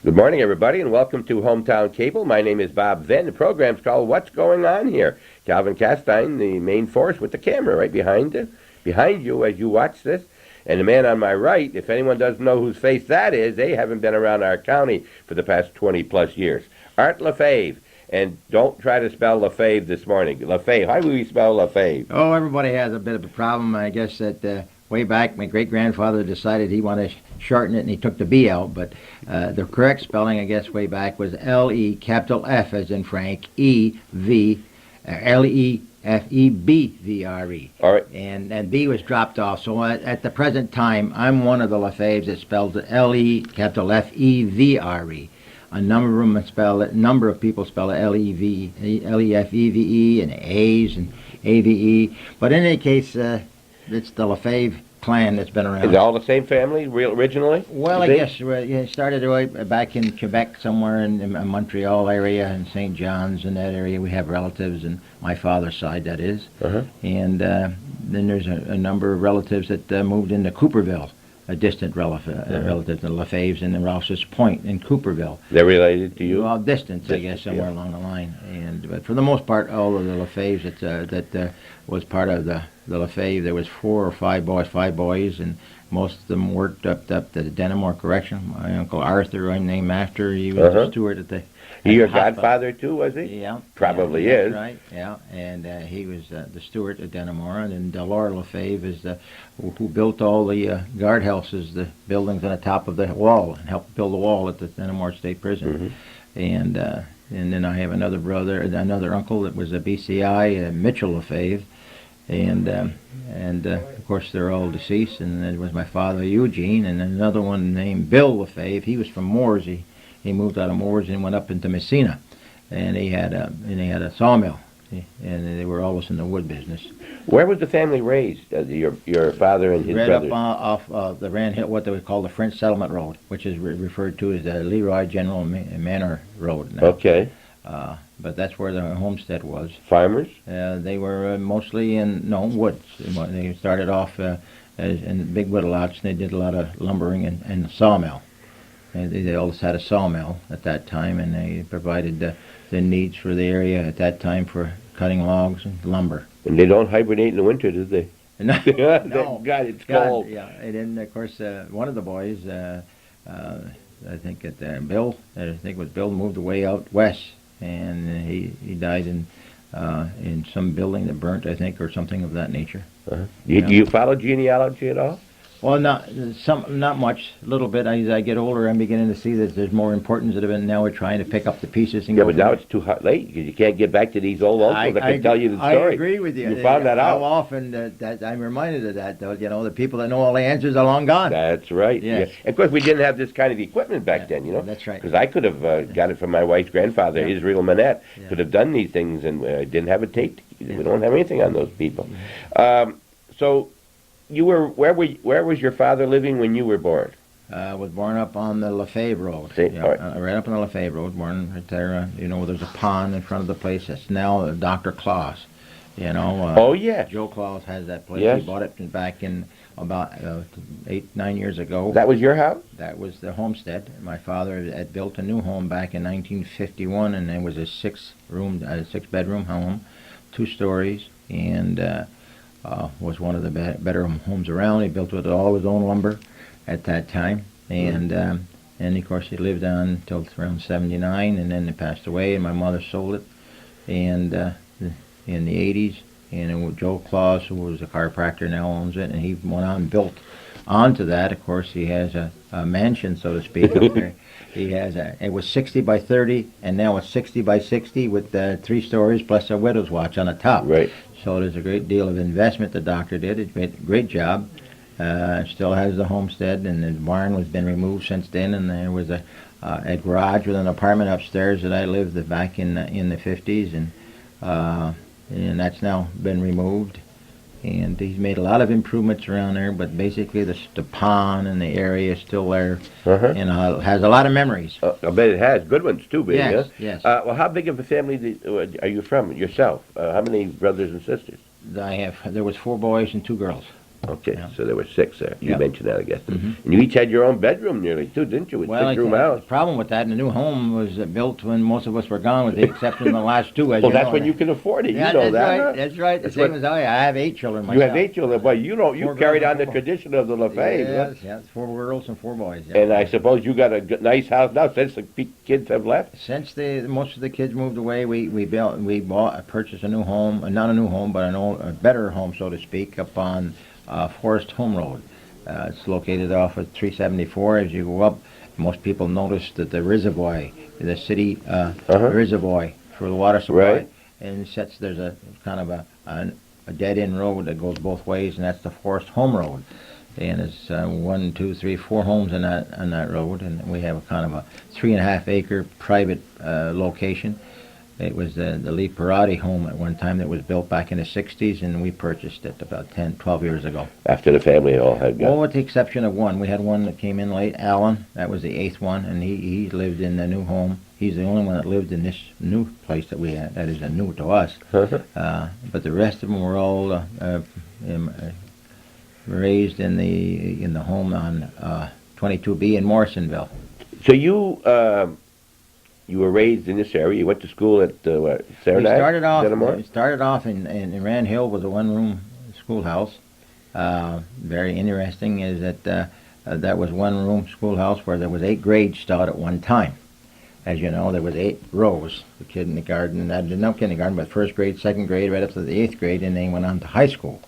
Good morning, everybody, and welcome to Hometown Cable. My name is Bob Venn. The program's called What's Going On Here? Calvin Castine, the main force with the camera right behind you as you watch this. And the man on my right, if anyone doesn't know whose face that is, they haven't been around our county for the past 20-plus years. Art LeFevre. And don't try to spell LeFevre this morning. LeFevre, how do we spell LeFevre? Oh, everybody has a bit of a problem. I guess that way back, my great-grandfather decided he wanted to shorten it, and he took the B out. But the correct spelling, I guess, way back was L-E, capital F as in Frank, E-V, L-E-F-E-B-V-R-E. All right. And B was dropped off. So at the present time, I'm one of the LeFevres that spells it L-E, capital F-E-V-R-E. A number of them spell it. Number of people spell it L-E-F-E-V-E and A's and A-V-E. But in any case, it's the LeFevre clan that's been around. Is it all the same family originally? Well, I guess it started way back in Quebec, somewhere in Montreal area and St. John's in that area. We have relatives, and my father's side, that is. And then there's a number of relatives that moved into Cooperville. A distant relative, the LeFevres in the Rouse's Point in Cooperville. They're related to you? Well, distance, I guess, somewhere along the line. But for the most part, all of the LeFevres that was part of the LeFevre, there was 4 or 5 boys, and most of them worked up to the Denimore Correction. My Uncle Arthur, I'm named after, he was the steward at the your godfather, too, was he? Yeah. Probably is. That's right, yeah. And he was the steward at Denimore, and then Delore LeFevre is who built all the guardhouses, the buildings on the top of the wall, and helped build the wall at the Denimore State Prison. And then I have another uncle that was a BCI, Mitchell LeFevre, and of course they're all deceased. And there was my father Eugene, and another one named Bill LeFevre. He was from Moores. He moved out of Moores and went up into Messina, and he had a sawmill, and they were always in the wood business. Where was the family raised? Your father and his brothers? Right up off the Rand Hill, what they would call the French Settlement Road, which is referred to as the Leroy General Manor Road now. Okay. But that's where the homestead was. Farmers? They were mostly in woods. They started off in big wood lots, and they did a lot of lumbering and sawmill. They always had a sawmill at that time, and they provided the needs for the area at that time for cutting logs and lumber. And they don't hibernate in the winter, do they? No. God, it's cold. Yeah, and then, of course, one of the boys, I think Bill, moved away out west, and he died in some building that burnt, I think, or something of that nature. Do you follow genealogy at all? Well, not much. A little bit. As I get older, I'm beginning to see that there's more importance that now we're trying to pick up the pieces and yeah, go. But now it's too late because you can't get back to these old uncles that can tell you the story. I agree with you. You found that out. How often that I'm reminded of that, though. The people that know all the answers are long gone. That's right. Yes. Yeah. Of course, we didn't have this kind of equipment back then, That's right. Because I could have got it from my wife's grandfather, Israel Manette, could have done these things, and didn't have a tape. We don't have anything on those people. So. Where was your father living when you were born? I was born up on the LeFevre Road. Right up on the LeFevre Road, born right there. There's a pond in front of the place. That's now Dr. Claus. Oh, yeah. Joe Claus has that place. Yes. He bought it back in about 8-9 years ago. That was your house? That was the homestead. My father had built a new home back in 1951, and it was a 6-bedroom home, 2 stories, and was one of the better homes around. He built with all his own lumber at that time, and of course he lived on until around 79, and then he passed away, and my mother sold it, and in the 80s, and Joe Claus, who was a chiropractor, now owns it, and he went on and built onto that. Of course, he has a mansion, so to speak, up there. He has it was 60 by 30, and now it's 60 by 60 with 3 stories plus a widow's watch on the top. Right. So there's a great deal of investment the doctor did. He did a great job. Still has the homestead, and the barn has been removed since then. And there was a garage with an apartment upstairs that I lived back in the 50s, and that's now been removed. And he's made a lot of improvements around there, but basically the pond and the area is still there, and has a lot of memories. I bet it has. Good ones, too, big, yes, huh? Yes. Well, how big of a family are you from, yourself? How many brothers and sisters? There was 4 boys and 2 girls. Okay, Yeah. so there were 6 there. You Yeah. mentioned that, I guess. Mhm. And you each had your own bedroom nearly, too, didn't you? With Well, 6-room the house. problem with that, in the new home was built when most of us were gone, with the exception of the last 2, as Well, you that's know. when you can afford it. Yeah, You know that's that, right. huh? That's right. The That's same what- as I have 8 children You myself. have 8 children, but you don't. You 4 carried girls on the and 4 boys. tradition of the LeFevre. Huh? Yes, yes, 4 girls and 4 boys. Yeah. And I suppose you got a nice house now since the kids have left. Since most of the kids moved away, purchased a new home, not a new home, but a better home, so to speak, up on Forest Home Road. It's located off of 374. As you go up, most people notice that the reservoir, the city reservoir for the water supply, Right. and there's a kind of a dead-end road that goes both ways, and that's the Forest Home Road. And it's 1, 2, 3, 4 homes on that road, and we have a kind of a 3.5-acre private location. It was the LeFevre home at one time that was built back in the 60s, and we purchased it about 10, 12 years ago. After the family all had Well, gone. with the exception of one. We had one that came in late, Alan. That was the 8th one, and he lived in the new home. He's the only one that lived in this new place that we had. That is new to us. But the rest of them were all raised in the home on 22B in Morrisonville. So you were raised in this area. You went to school at Saranac? We started off in Rand Hill with a 1-room schoolhouse. Very interesting is that that was 1-room schoolhouse where there was 8 grades taught at one time. As you know, there was 8 rows. The kindergarten, not kindergarten, but 1st grade, 2nd grade, right up to the 8th grade, and then went on to high school.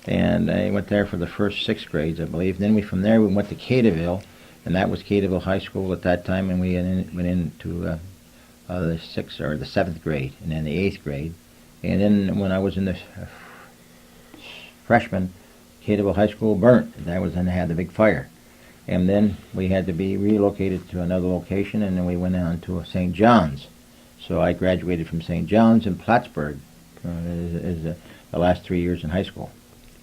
And I went there for the first 6 grades, I believe. Then from there we went to Cateville, and that was Cateville High School at that time, and we went into the 6th or the 7th grade, and then the 8th grade. And then when I was in the freshman, Cateville High School burnt. That was when they had the big fire. And then we had to be relocated to another location, and then we went on to St. John's. So I graduated from St. John's in Plattsburgh the last 3 years in high school.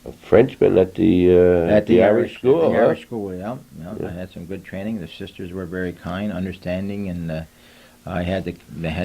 A Frenchman at the Irish school. At the huh? Irish school, yeah. I had some good training. The sisters were very kind, understanding, and they had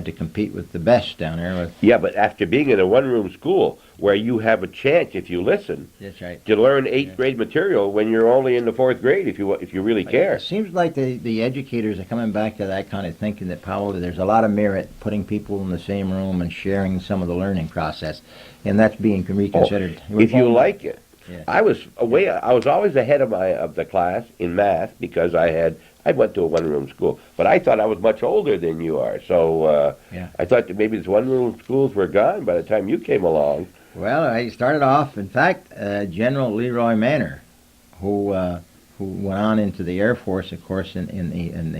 to compete with the best down there. Yeah, but after being in a 1-room school where you have a chance, if you listen, That's right. to learn 8th grade material when you're only in the 4th grade, if you really care. It seems like the educators are coming back to that kind of thinking, that probably there's a lot of merit putting people in the same room and sharing some of the learning process, and that's being reconsidered. If you like it. Yeah. I was always ahead of the class in math because I went to a 1-room school, but I thought I was much older than you are. So I thought that maybe these 1-room schools were gone by the time you came along. Well, I started off, in fact, General Leroy Manor, who went on into the Air Force, of course, in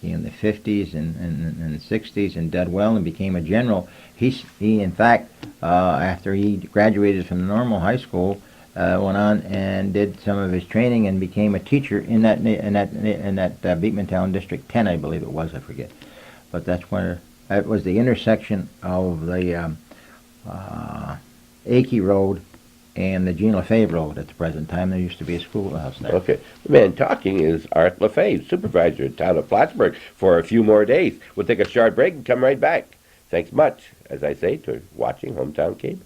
the 50s and 60s, and did well and became a general. He in fact, after he graduated from the normal high school, went on and did some of his training and became a teacher in that Beekmantown District 10, I believe it was. I forget, but that's where it was, the intersection of the Akey Road and the Jean LeFevre Road at the present time. There used to be a schoolhouse there. Okay. The man talking is Art LeFevre, supervisor in town of Plattsburgh, for a few more days. We'll take a short break and come right back. Thanks much, as I say, to watching Hometown Cable.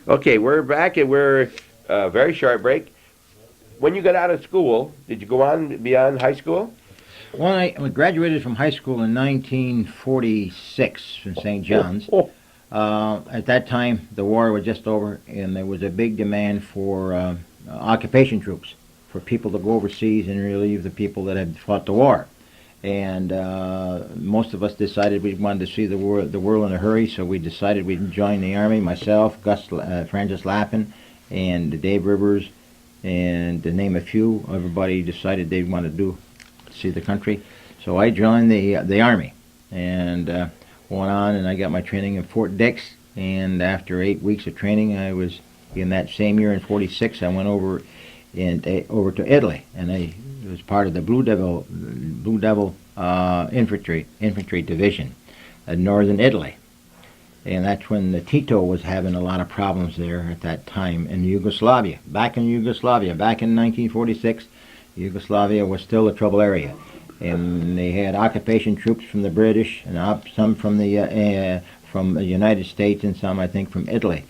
Okay, we're back, and we're very short break. When you got out of school, did you go on beyond high school? Well, I graduated from high school in 1946 from St. John's. At that time, the war was just over, and there was a big demand for occupation troops, for people to go overseas and relieve the people that had fought the war. And most of us decided we wanted to see the world in a hurry, so we decided we'd join the Army. Myself, Francis Lappin, and Dave Rivers, and to name a few, everybody decided they wanted to see the country. So I joined the Army, and went on, and I got my training in Fort Dix. And after 8 weeks of training, I was in that same year in '46. I went over to Italy, and I was part of the Blue Devil infantry division in northern Italy. And that's when the Tito was having a lot of problems there at that time in Yugoslavia. Back in 1946, Yugoslavia was still a trouble area. And they had occupation troops from the British and some from the from the United States and some, I think, from Italy.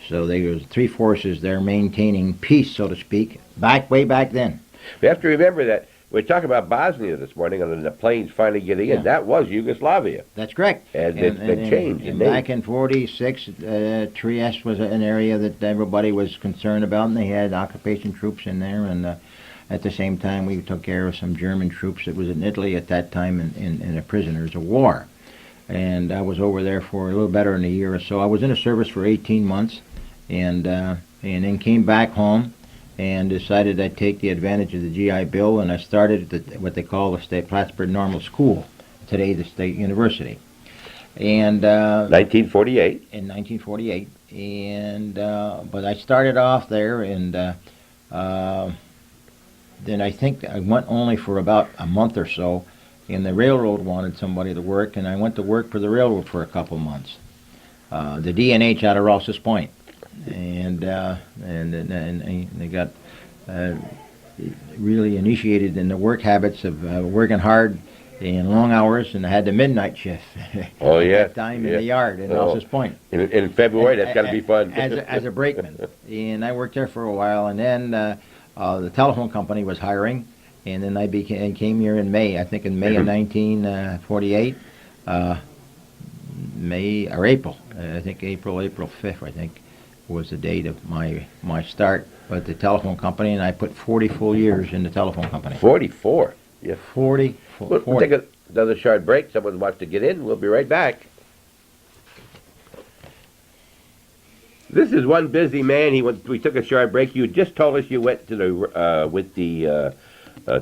So there was three forces there maintaining peace, so to speak, way back then. We have to remember that we're talking about Bosnia this morning, and the planes finally getting in. Yeah. That was Yugoslavia. That's correct. And it's been changed. And back in '46, Trieste was an area that everybody was concerned about, and they had occupation troops in there. And at the same time, we took care of some German troops that was in Italy at that time in the prisoners of war. And I was over there for a little better than a year or so. I was in the service for 18 months, and then came back home and decided I'd take the advantage of the GI Bill, and I started at what they call the State Plattsburgh Normal School, today the State University. And 1948. In 1948, and but I started off there, and then I think I went only for about a month or so, and the railroad wanted somebody to work, and I went to work for the railroad for a couple months. The D&H out of Rouse's Point. And they got really initiated in the work habits of working hard and long hours, and I had the midnight shift. Oh yeah, at that time in the yard in Rouse's Point. In February, that's got to be fun. As a brakeman, and I worked there for a while, and then the telephone company was hiring, and then I came here in May. I think in May of 1948, May or April. I think April 5th. I think was the date of my start with the telephone company, and I put 40 full years in the telephone company. 44. Yeah. 40. We'll take another short break. Someone wants to get in. We'll be right back. This is one busy man. We took a short break. You just told us you went to the with the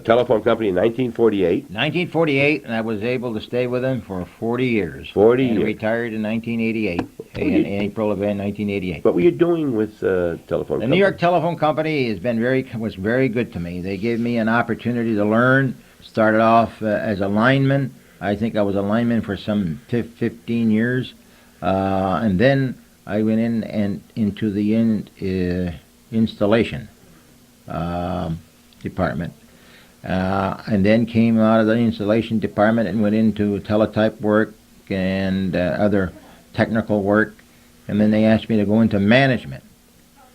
telephone company in 1948. 1948, and I was able to stay with them for 40 years. 40 and years. Retired in 1988, in April of 1988. What were you doing with telephone The company? New York Telephone Company was very good to me. They gave me an opportunity to learn. Started off as a lineman. I think I was a lineman for some 15 years, and then I went in and into the installation department. And then came out of the installation department and went into teletype work and other technical work. And then they asked me to go into management.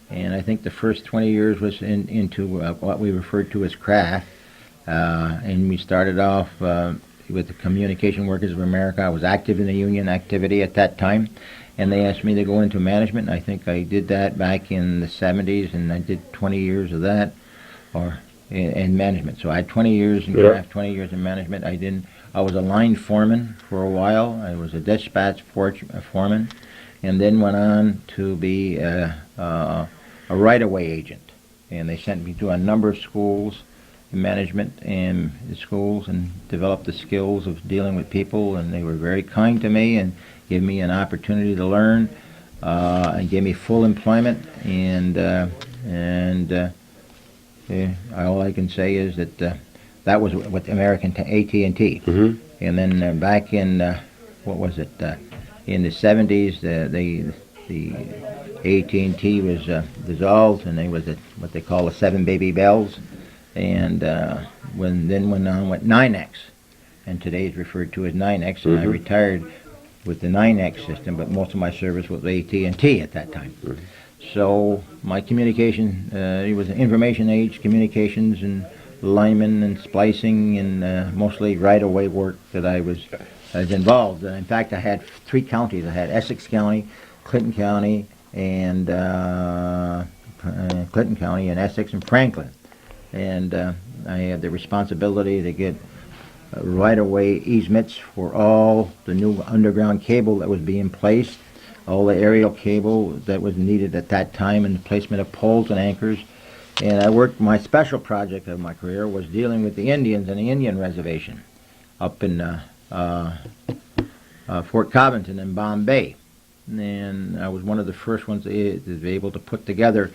And I think the first 20 years was into what we referred to as craft. And we started off with the Communication Workers of America. I was active in the union activity at that time. And they asked me to go into management. I think I did that back in the 70s, and I did 20 years of that. In management. So I had 20 years in craft, 20 years in management. I was a line foreman for a while. I was a dispatch foreman, and then went on to be a right-of-way agent. And they sent me to a number of schools, management and schools, and developed the skills of dealing with people. And they were very kind to me and gave me an opportunity to learn, and gave me full employment. All I can say is that that was with American AT&T. Mm-hmm. And then back in, in the 70s, the AT&T was dissolved, and they was what they call the 7 baby bells. And went on with 9X, and today is referred to as 9X, and I retired with the 9X system, but most of my service was AT&T at that time. Mm-hmm. So my communication, it was an information age, communications and lineman and splicing, and mostly right-of-way work that I was involved. In fact, I had 3 counties. I had Essex County, Clinton County, and Essex and Franklin. And I had the responsibility to get right-of-way easements for all the new underground cable that was being placed, all the aerial cable that was needed at that time, and the placement of poles and anchors. And I worked, my special project of my career was dealing with the Indians and the Indian reservation up in Fort Covington in Bombay. And I was one of the first ones to be able to put together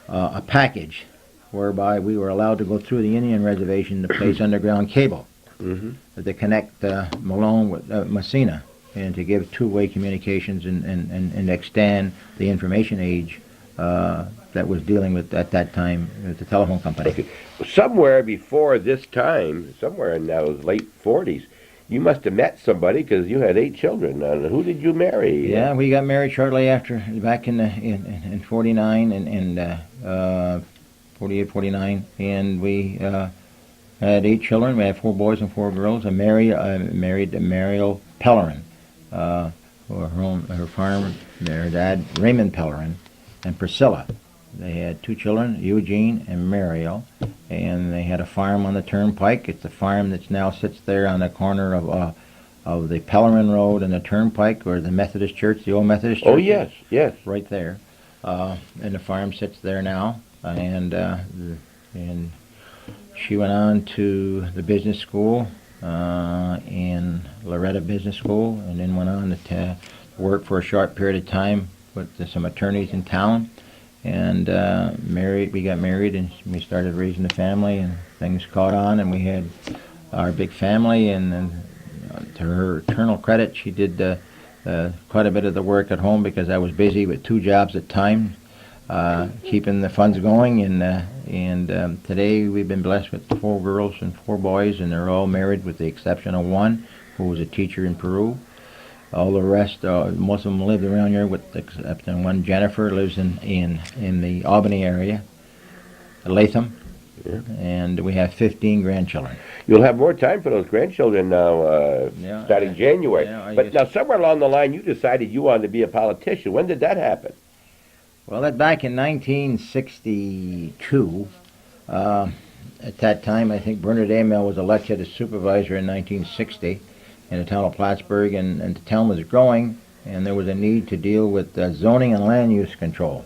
a package whereby we were allowed to go through the Indian reservation to place underground cable to connect Malone with Messina, and to give two-way communications and extend the information age that was dealing with, at that time, with the telephone company. Okay. Somewhere before this time, somewhere in those late 40s, You must have met somebody because you had 8 children. Who did you marry? Yeah, we got married shortly after, back in 49 and 48, 49, and we had 8 children. We had 4 boys and 4 girls. I married Mariel Pellerin, her farm, their dad, Raymond Pellerin, and Priscilla. They had 2 children, Eugene and Mariel, and they had a farm on the Turnpike. It's the farm that now sits there on the corner of the Pellerin Road and the Turnpike, or the Methodist Church, the old Methodist Church. Oh, yes, yes. Right there. And the farm sits there now, and she went on to the business school in Loretta Business School, and then went on to work for a short period of time with some attorneys in town. And we got married, and we started raising the family, and things caught on, and we had our big family. And to her eternal credit, she did quite a bit of the work at home, because I was busy with 2 jobs at time, keeping the funds going. And today we've been blessed with 4 girls and 4 boys, and they're all married with the exception of one who was a teacher in Peru. All the rest, most of them live around here, with exception one. Jennifer lives in the Albany area, Latham, yeah. And we have 15 grandchildren. You'll have more time for those grandchildren now, starting January. Yeah, but now, somewhere along the line, you decided you wanted to be a politician. When did that happen? Well, that back in 1962. At that time, I think Bernard Amell was elected as supervisor in 1960. In the town of Plattsburgh, and the town was growing, and there was a need to deal with zoning and land use control.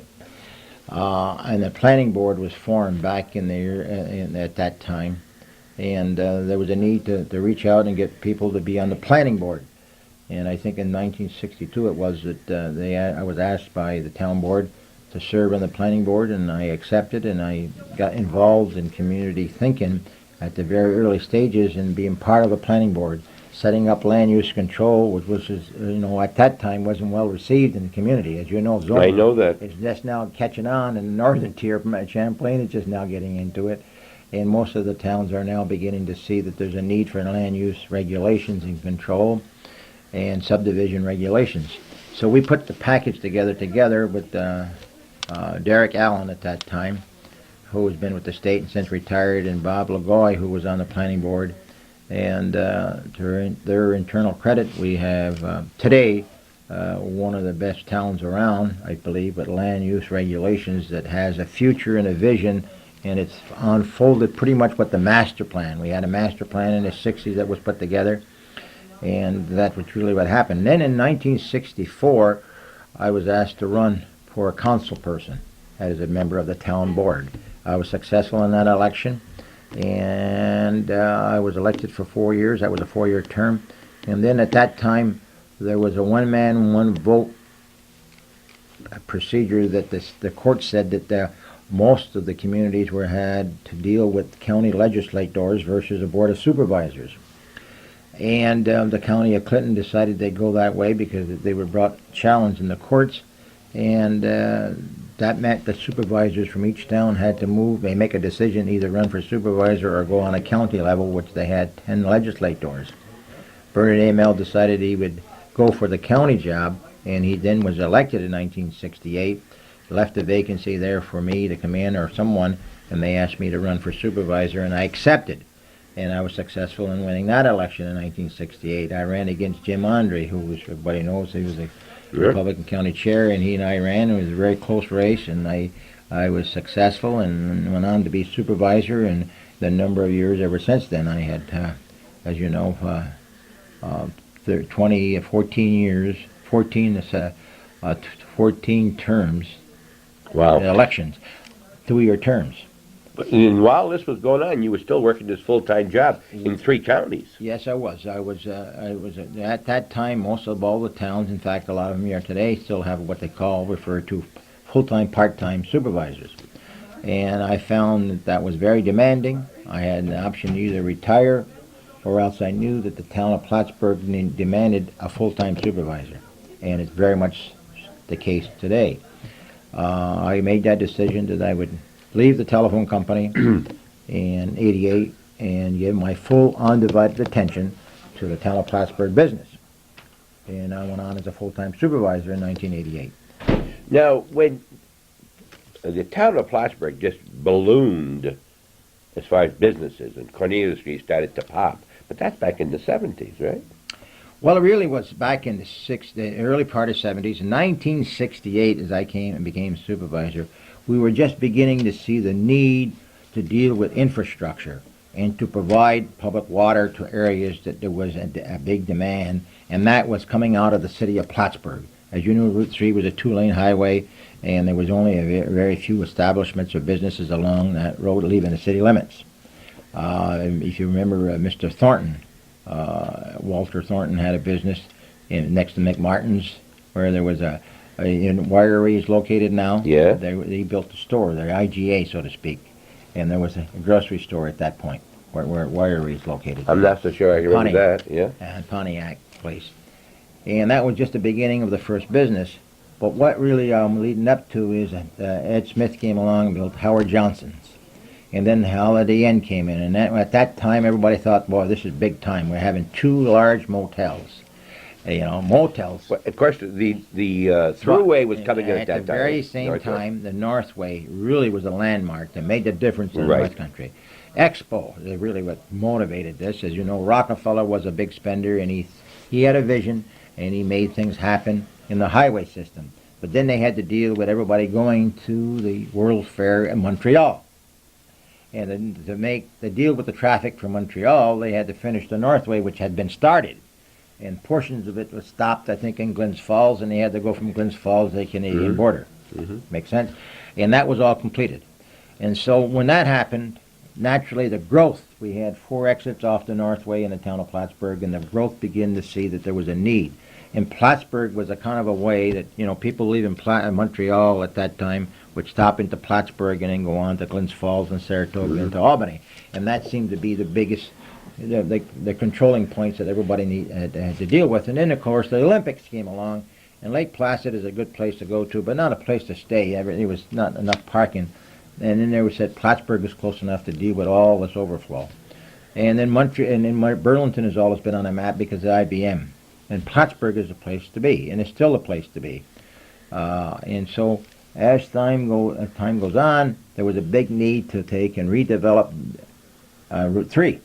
And the planning board was formed back at that time, and there was a need to reach out and get people to be on the planning board. And I think in 1962 it was that I was asked by the town board to serve on the planning board, and I accepted, and I got involved in community thinking at the very early stages and being part of the planning board. Setting up land use control, which was, at that time wasn't well received in the community. As you know, zoning, I know that. It's just now catching on in the northern tier. Champlain is just now getting into it. And most of the towns are now beginning to see that there's a need for land use regulations and control and subdivision regulations. So we put the package together with Derek Allen at that time, who has been with the state and since retired, and Bob Lagoy, who was on the planning board. And to their internal credit, we have today one of the best towns around, I believe, with land use regulations that has a future and a vision, and it's unfolded pretty much with the master plan. We had a master plan in the 60s that was put together, and that was really what happened. Then in 1964, I was asked to run for a council person as a member of the town board. I was successful in that election. And I was elected for 4 years. That was a 4-year term. And then at that time, there was a one-man, one-vote procedure that the court said that most of the communities had to deal with county legislators versus a board of supervisors. And the county of Clinton decided they'd go that way because they were brought challenged in the courts. And that meant the supervisors from each town had to move. They make a decision, either run for supervisor or go on a county level, which they had 10 legislators. Bernard Amell decided he would go for the county job, and he then was elected in 1968, left a vacancy there for me to come in or someone, and they asked me to run for supervisor, and I accepted. And I was successful in winning that election in 1968. I ran against Jim Andre, who was, everybody knows, he was a Republican county chair, and he and I ran. It was a very close race, and I was successful and went on to be supervisor, and the number of years ever since then. I had, as you know, 14 years, 14 terms, wow, elections, 2-year terms. And while this was going on, you were still working this full-time job in 3 counties. Yes, I was. I was at that time. Most of all the towns, in fact, a lot of them here today, still have what they refer to full-time, part-time supervisors. And I found that was very demanding. I had an option to either retire, or else I knew that the town of Plattsburgh demanded a full-time supervisor, and it's very much the case today. I made that decision that I would leave the telephone company in '88 and give my full undivided attention to the town of Plattsburgh business. And I went on as a full-time supervisor in 1988. Now, when the town of Plattsburgh just ballooned as far as businesses, and Cornelia Street started to pop, but that's back in the 70s, right? Well, it really was back in the early part of 70s. In 1968, as I came and became supervisor, we were just beginning to see the need to deal with infrastructure and to provide public water to areas that there was a big demand, and that was coming out of the city of Plattsburgh. As you know, Route 3 was a two-lane highway, and there was only very few establishments or businesses along that road leaving the city limits. If you remember Mr. Thornton, Walter Thornton had a business next to McMartin's where there was in Wirery is located now. Yeah. They built a store, their IGA, so to speak, and there was a grocery store at that point where Wirery is located. I'm not so sure I remember that, yeah. And Pontiac place. And that was just the beginning of the first business. But what really leading up to is Ed Smith came along and built Howard Johnson's. And then Holiday Inn came in. And at that time, everybody thought, boy, this is big time. We're having two large motels. Motels. Well, of course, the Thruway was coming in at that time. At the very same time, the Northway really was a landmark that made the difference in the West Country. Expo is really what motivated this. As you know, Rockefeller was a big spender, and he had a vision, and he made things happen in the highway system. But then they had to deal with everybody going to the World's Fair in Montreal. And then to make the deal with the traffic from Montreal, they had to finish the Northway, which had been started. And portions of it was stopped, I think, in Glens Falls, and they had to go from Glens Falls to the Canadian border. Makes sense? And that was all completed. And so when that happened, naturally the growth, we had 4 exits off the Northway in the town of Plattsburgh, and the growth began to see that there was a need. And Plattsburgh was a kind of a way that, people leaving Montreal at that time would stop into Plattsburgh and then go on to Glens Falls and Saratoga into Albany. And that seemed to be the biggest, the controlling points that everybody had to deal with. And then, of course, the Olympics came along, and Lake Placid is a good place to go to, but not a place to stay. There was not enough parking. And then there was said Plattsburgh is close enough to deal with all this overflow. And then Burlington has always been on the map because of IBM. And Plattsburgh is a place to be, and it's still a place to be. And so as time goes on, there was a big need to take and redevelop Route 3.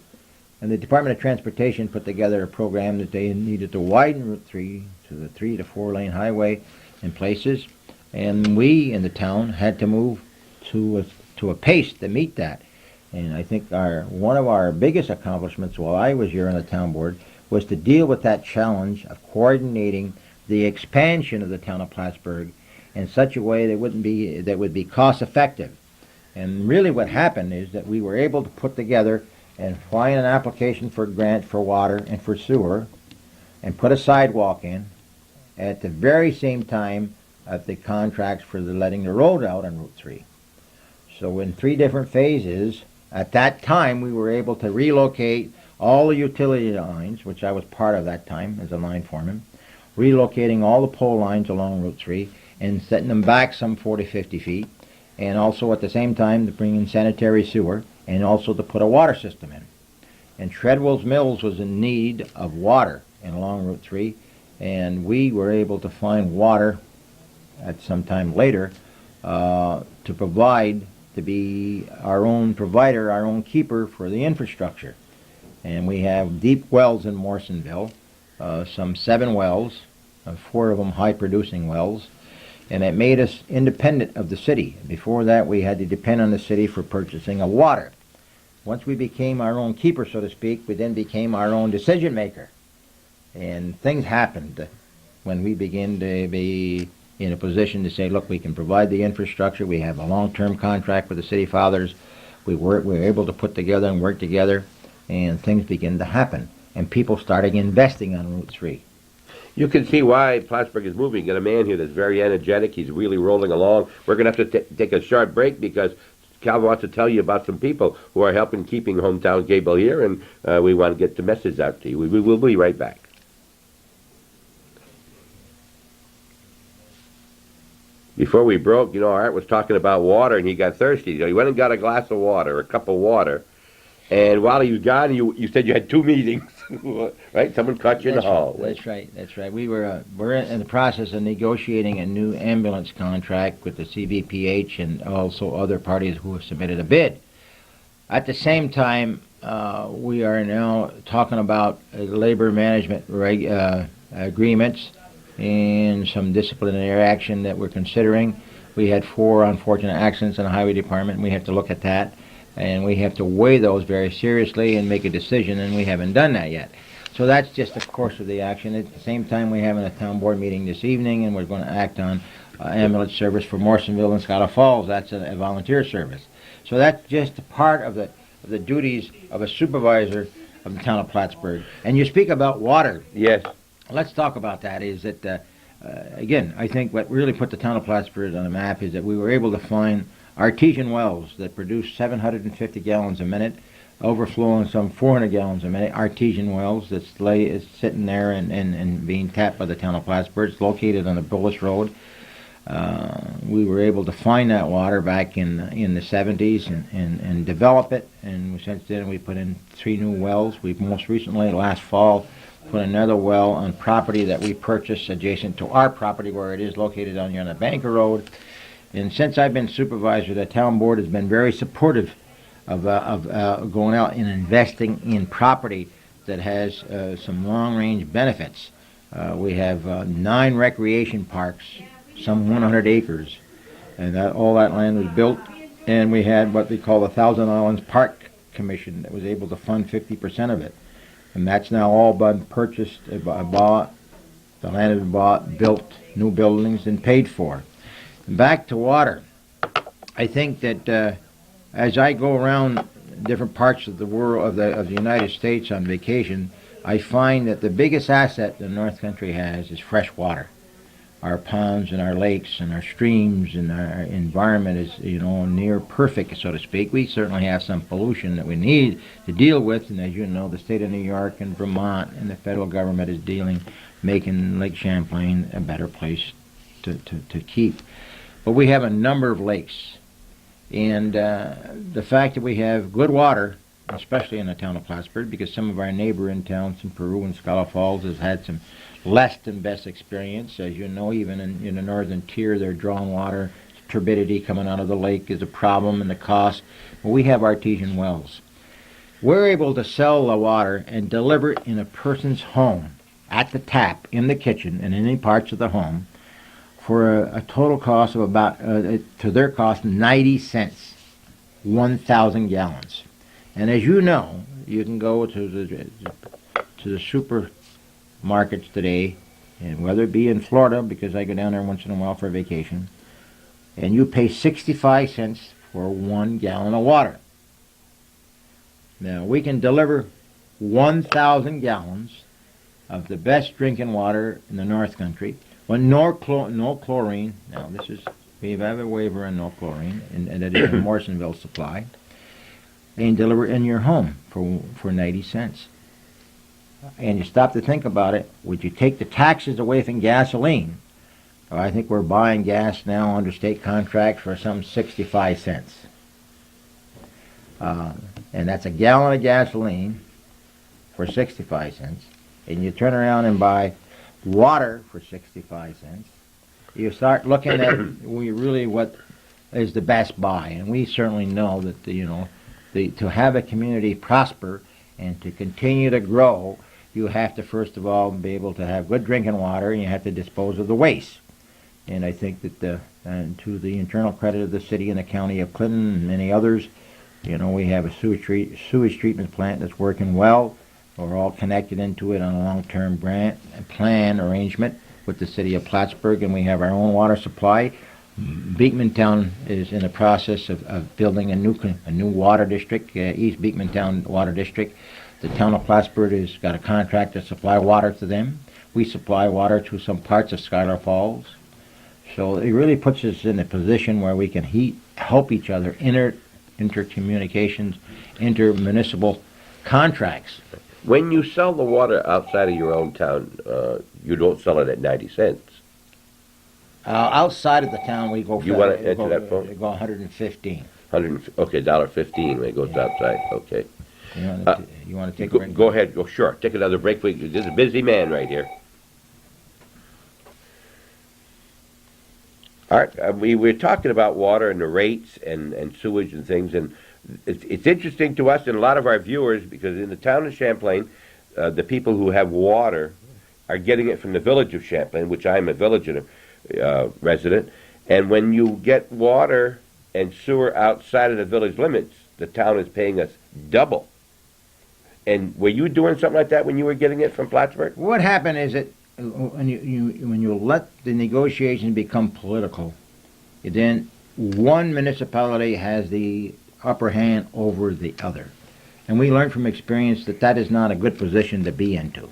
And the Department of Transportation put together a program that they needed to widen Route 3 to the 3 to 4 lane highway in places. And we in the town had to move to a pace to meet that. And I think one of our biggest accomplishments while I was here on the town board was to deal with that challenge of coordinating the expansion of the town of Plattsburgh in such a way that would be cost effective. And really what happened is that we were able to put together and find an application for a grant for water and for sewer and put a sidewalk in at the very same time of the contracts for letting the road out on Route 3. So in 3 different phases, at that time we were able to relocate all the utility lines, which I was part of that time as a line foreman, relocating all the pole lines along Route 3 and setting them back some 40, 50 feet, and also at the same time to bring in sanitary sewer and also to put a water system in. And Treadwell's Mills was in need of water along Route 3, and we were able to find water at some time later to provide, to be our own provider, our own keeper for the infrastructure. And we have deep wells in Morrisonville, some 7 wells, 4 of them high-producing wells, and it made us independent of the city. Before that, we had to depend on the city for purchasing of water. Once we became our own keeper, so to speak, we then became our own decision maker. And things happened when we began to be in a position to say, look, we can provide the infrastructure. We have a long-term contract with the city fathers. We were able to put together and work together, and things began to happen. And people started investing on Route 3. You can see why Plattsburgh is moving. You got a man here that's very energetic. He's really rolling along. We're going to have to take a short break because Calvin wants to tell you about some people who are helping keeping Hometown Cable here, and we want to get the message out to you. We will be right back. Before we broke, Art was talking about water, and he got thirsty. He went and got a glass of water, a cup of water, And while he was gone, you said you had 2 meetings, right? Someone caught you in the hall. That's right. We're in the process of negotiating a new ambulance contract with the CVPH and also other parties who have submitted a bid. At the same time, we are now talking about labor management agreements and some disciplinary action that we're considering. We had 4 unfortunate accidents in the highway department, and we have to look at that. And we have to weigh those very seriously and make a decision, and we haven't done that yet. So that's just the course of the action. At the same time, we're having a town board meeting this evening, and we're going to act on ambulance service for Morrisonville and Scholar Falls. That's a volunteer service. So that's just a part of the duties of a supervisor of the town of Plattsburgh. And you speak about water. Yes. Let's talk about that. Is that, again, I think what really put the town of Plattsburgh on the map is that we were able to find artesian wells that produce 750 gallons a minute, overflowing some 400 gallons a minute. Artesian wells that is sitting there and being tapped by the town of Plattsburgh. It's located on the Bullis Road. We were able to find that water back in the 70s and develop it. And since then, we put in 3 new wells. We've most recently, last fall, put another well on property that we purchased adjacent to our property where it is located on the Banker Road. And since I've been supervisor, the town board has been very supportive of going out and investing in property that has some long-range benefits. We have 9 recreation parks, some 100 acres, and all that land was built. And we had what we call the Thousand Islands Park Commission that was able to fund 50% of it. And that's now all been purchased, bought. The land has been bought, built, new buildings, and paid for. Back to water. I think that as I go around different parts of the world, of the United States on vacation, I find that the biggest asset the North Country has is fresh water. Our ponds and our lakes and our streams and our environment is, near perfect, so to speak. We certainly have some pollution that we need to deal with, and as you know, the state of New York and Vermont and the federal government is making Lake Champlain a better place to keep. But we have a number of lakes, and the fact that we have good water, especially in the town of Plattsburgh, because some of our neighboring towns in Peru and Scholar Falls has had some less than best experience. As you know, even in the northern tier, their drawn water turbidity coming out of the lake is a problem, and the cost. Well, we have artesian wells. We're able to sell the water and deliver it in a person's home, at the tap, in the kitchen, and in any parts of the home, for a total cost of about, to their cost, 90 cents, 1,000 gallons. And as you know, you can go to the supermarkets today, and whether it be in Florida, because I go down there once in a while for a vacation, and you pay 65 cents for 1 gallon of water. Now, we can deliver 1,000 gallons of the best drinking water in the North Country, with no chlorine. Now, we have a waiver on no chlorine, and that is a Morrisonville supply, and deliver it in your home for 90 cents. And you stop to think about it, would you take the taxes away from gasoline? I think we're buying gas now under state contract for some 65 cents. And that's a gallon of gasoline for 65 cents. And you turn around and buy water for 65 cents. You start looking at what is the best buy. And we certainly know that, to have a community prosper and to continue to grow, you have to, first of all, be able to have good drinking water, and you have to dispose of the waste. And I think that to the internal credit of the city and the county of Clinton and many others, we have a sewage treatment plant that's working well. We're all connected into it on a long-term plan arrangement with the city of Plattsburgh, and we have our own water supply. Beekmantown is in the process of building a new water district, East Beekmantown Water District. The town of Plattsburgh has got a contract to supply water to them. We supply water to some parts of Scholar Falls. So it really puts us in a position where we can help each other, intercommunications, intermunicipal contracts. When you sell the water outside of your own town, you don't sell it at 90 cents. Outside of the town, we go. You want to enter that phone? We go 115. Okay, $1.15 when it goes outside. Okay. You want to take a break? Go ahead. Go sure. Take another break. This is a busy man right here. All right. We're talking about water and the rates and sewage and things, and it's interesting to us and a lot of our viewers because in the town of Champlain, the people who have water are getting it from the village of Champlain, which I'm a village resident. And when you get water and sewer outside of the village limits, the town is paying us double. And were you doing something like that when you were getting it from Plattsburgh? What happened is that when you let the negotiations become political, then one municipality has the upper hand over the other. And we learned from experience that that is not a good position to be into.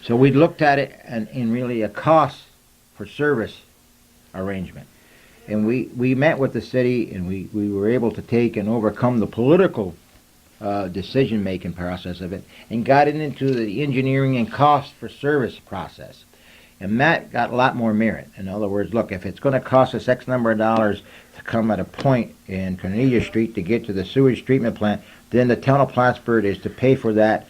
So we looked at it in really a cost for service arrangement. And we met with the city and we were able to take and overcome the political decision-making process of it and got it into the engineering and cost for service process. And that got a lot more merit. In other words, look, if it's going to cost us X number of dollars to come at a point in Cornelia Street to get to the sewage treatment plant, then the town of Plattsburgh is to pay for that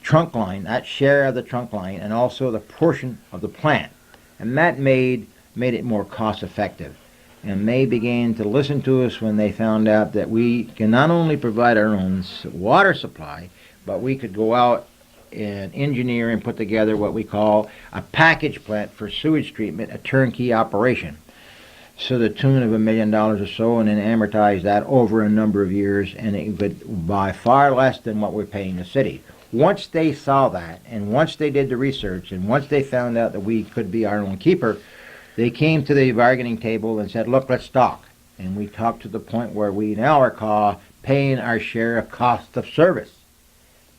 trunk line, that share of the trunk line, and also the portion of the plant. And that made it more cost effective. And they began to listen to us when they found out that we can not only provide our own water supply, but we could go out and engineer and put together what we call a package plant for sewage treatment, a turnkey operation. So the tune of $1 million or so, and then amortize that over a number of years, and it would by far less than what we're paying the city. Once they saw that, and once they did the research, and once they found out that we could be our own keeper, they came to the bargaining table and said, look, let's talk. And we talked to the point where we now are paying our share of cost of service.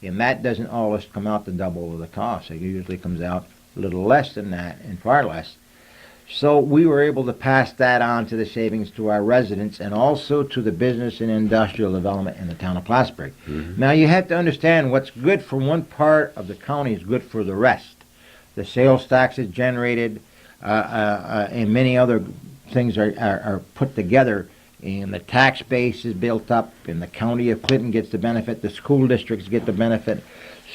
And that doesn't always come out to double of the cost. It usually comes out a little less than that and far less. So we were able to pass that on to the savings to our residents and also to the business and industrial development in the town of Plattsburgh. Mm-hmm. Now you have to understand what's good for one part of the county is good for the rest. The sales taxes generated and many other things are put together, and the tax base is built up, and the county of Clinton gets the benefit, the school districts get the benefit.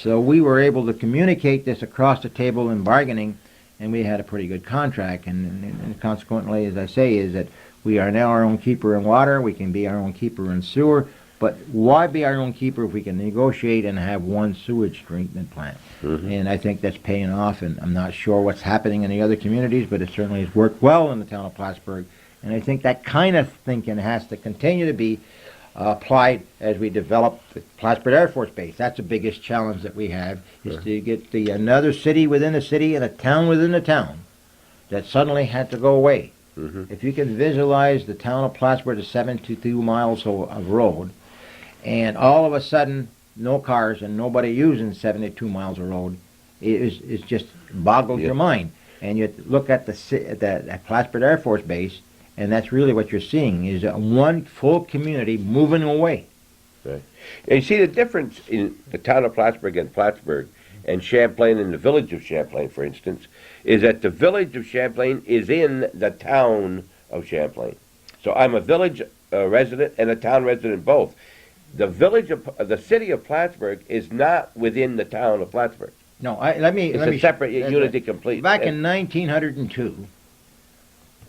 So we were able to communicate this across the table in bargaining, and we had a pretty good contract. And consequently, as I say, is that we are now our own keeper in water, we can be our own keeper in sewer, but why be our own keeper if we can negotiate and have one sewage treatment plant? Mm-hmm. And I think that's paying off, and I'm not sure what's happening in the other communities, but it certainly has worked well in the town of Plattsburgh. And I think that kind of thinking has to continue to be applied as we develop the Plattsburgh Air Force Base. That's the biggest challenge that we have, is to get another city within a city and a town within a town that suddenly had to go away. Mm-hmm. If you can visualize the town of Plattsburgh as 72 miles of road, and all of a sudden no cars and nobody using 72 miles of road, it just boggles your mind. And you look at the Plattsburgh Air Force Base, and that's really what you're seeing, is one full community moving away. Right. And you see the difference in the town of Plattsburgh and Champlain and the village of Champlain, for instance, is that the village of Champlain is in the town of Champlain. So I'm a village resident and a town resident both. The city of Plattsburgh is not within the town of Plattsburgh. No, it's a separate unity complete. Back in 1902,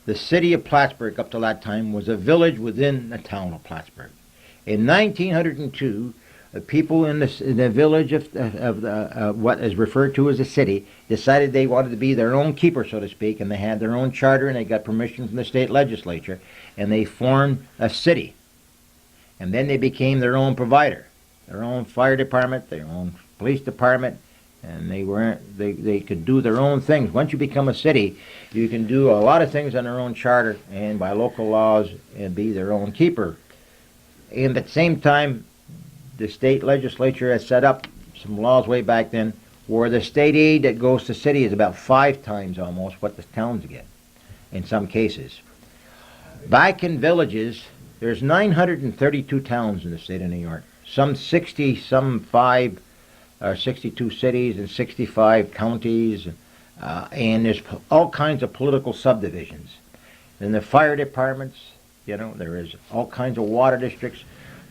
the city of Plattsburgh up to that time was a village within the town of Plattsburgh. In 1902, the people in the village of what is referred to as a city decided they wanted to be their own keeper, so to speak, and they had their own charter and they got permission from the state legislature, and they formed a city. And then they became their own provider, their own fire department, their own police department, and they could do their own things. Once you become a city, you can do a lot of things on their own charter and by local laws and be their own keeper. And at the same time, the state legislature has set up some laws way back then where the state aid that goes to city is about 5 times almost what the towns get in some cases. Back in villages, there's 932 towns in the state of New York. Some 60, some 5, or 62 cities and 65 counties, and there's all kinds of political subdivisions. In the fire departments, there is all kinds of water districts.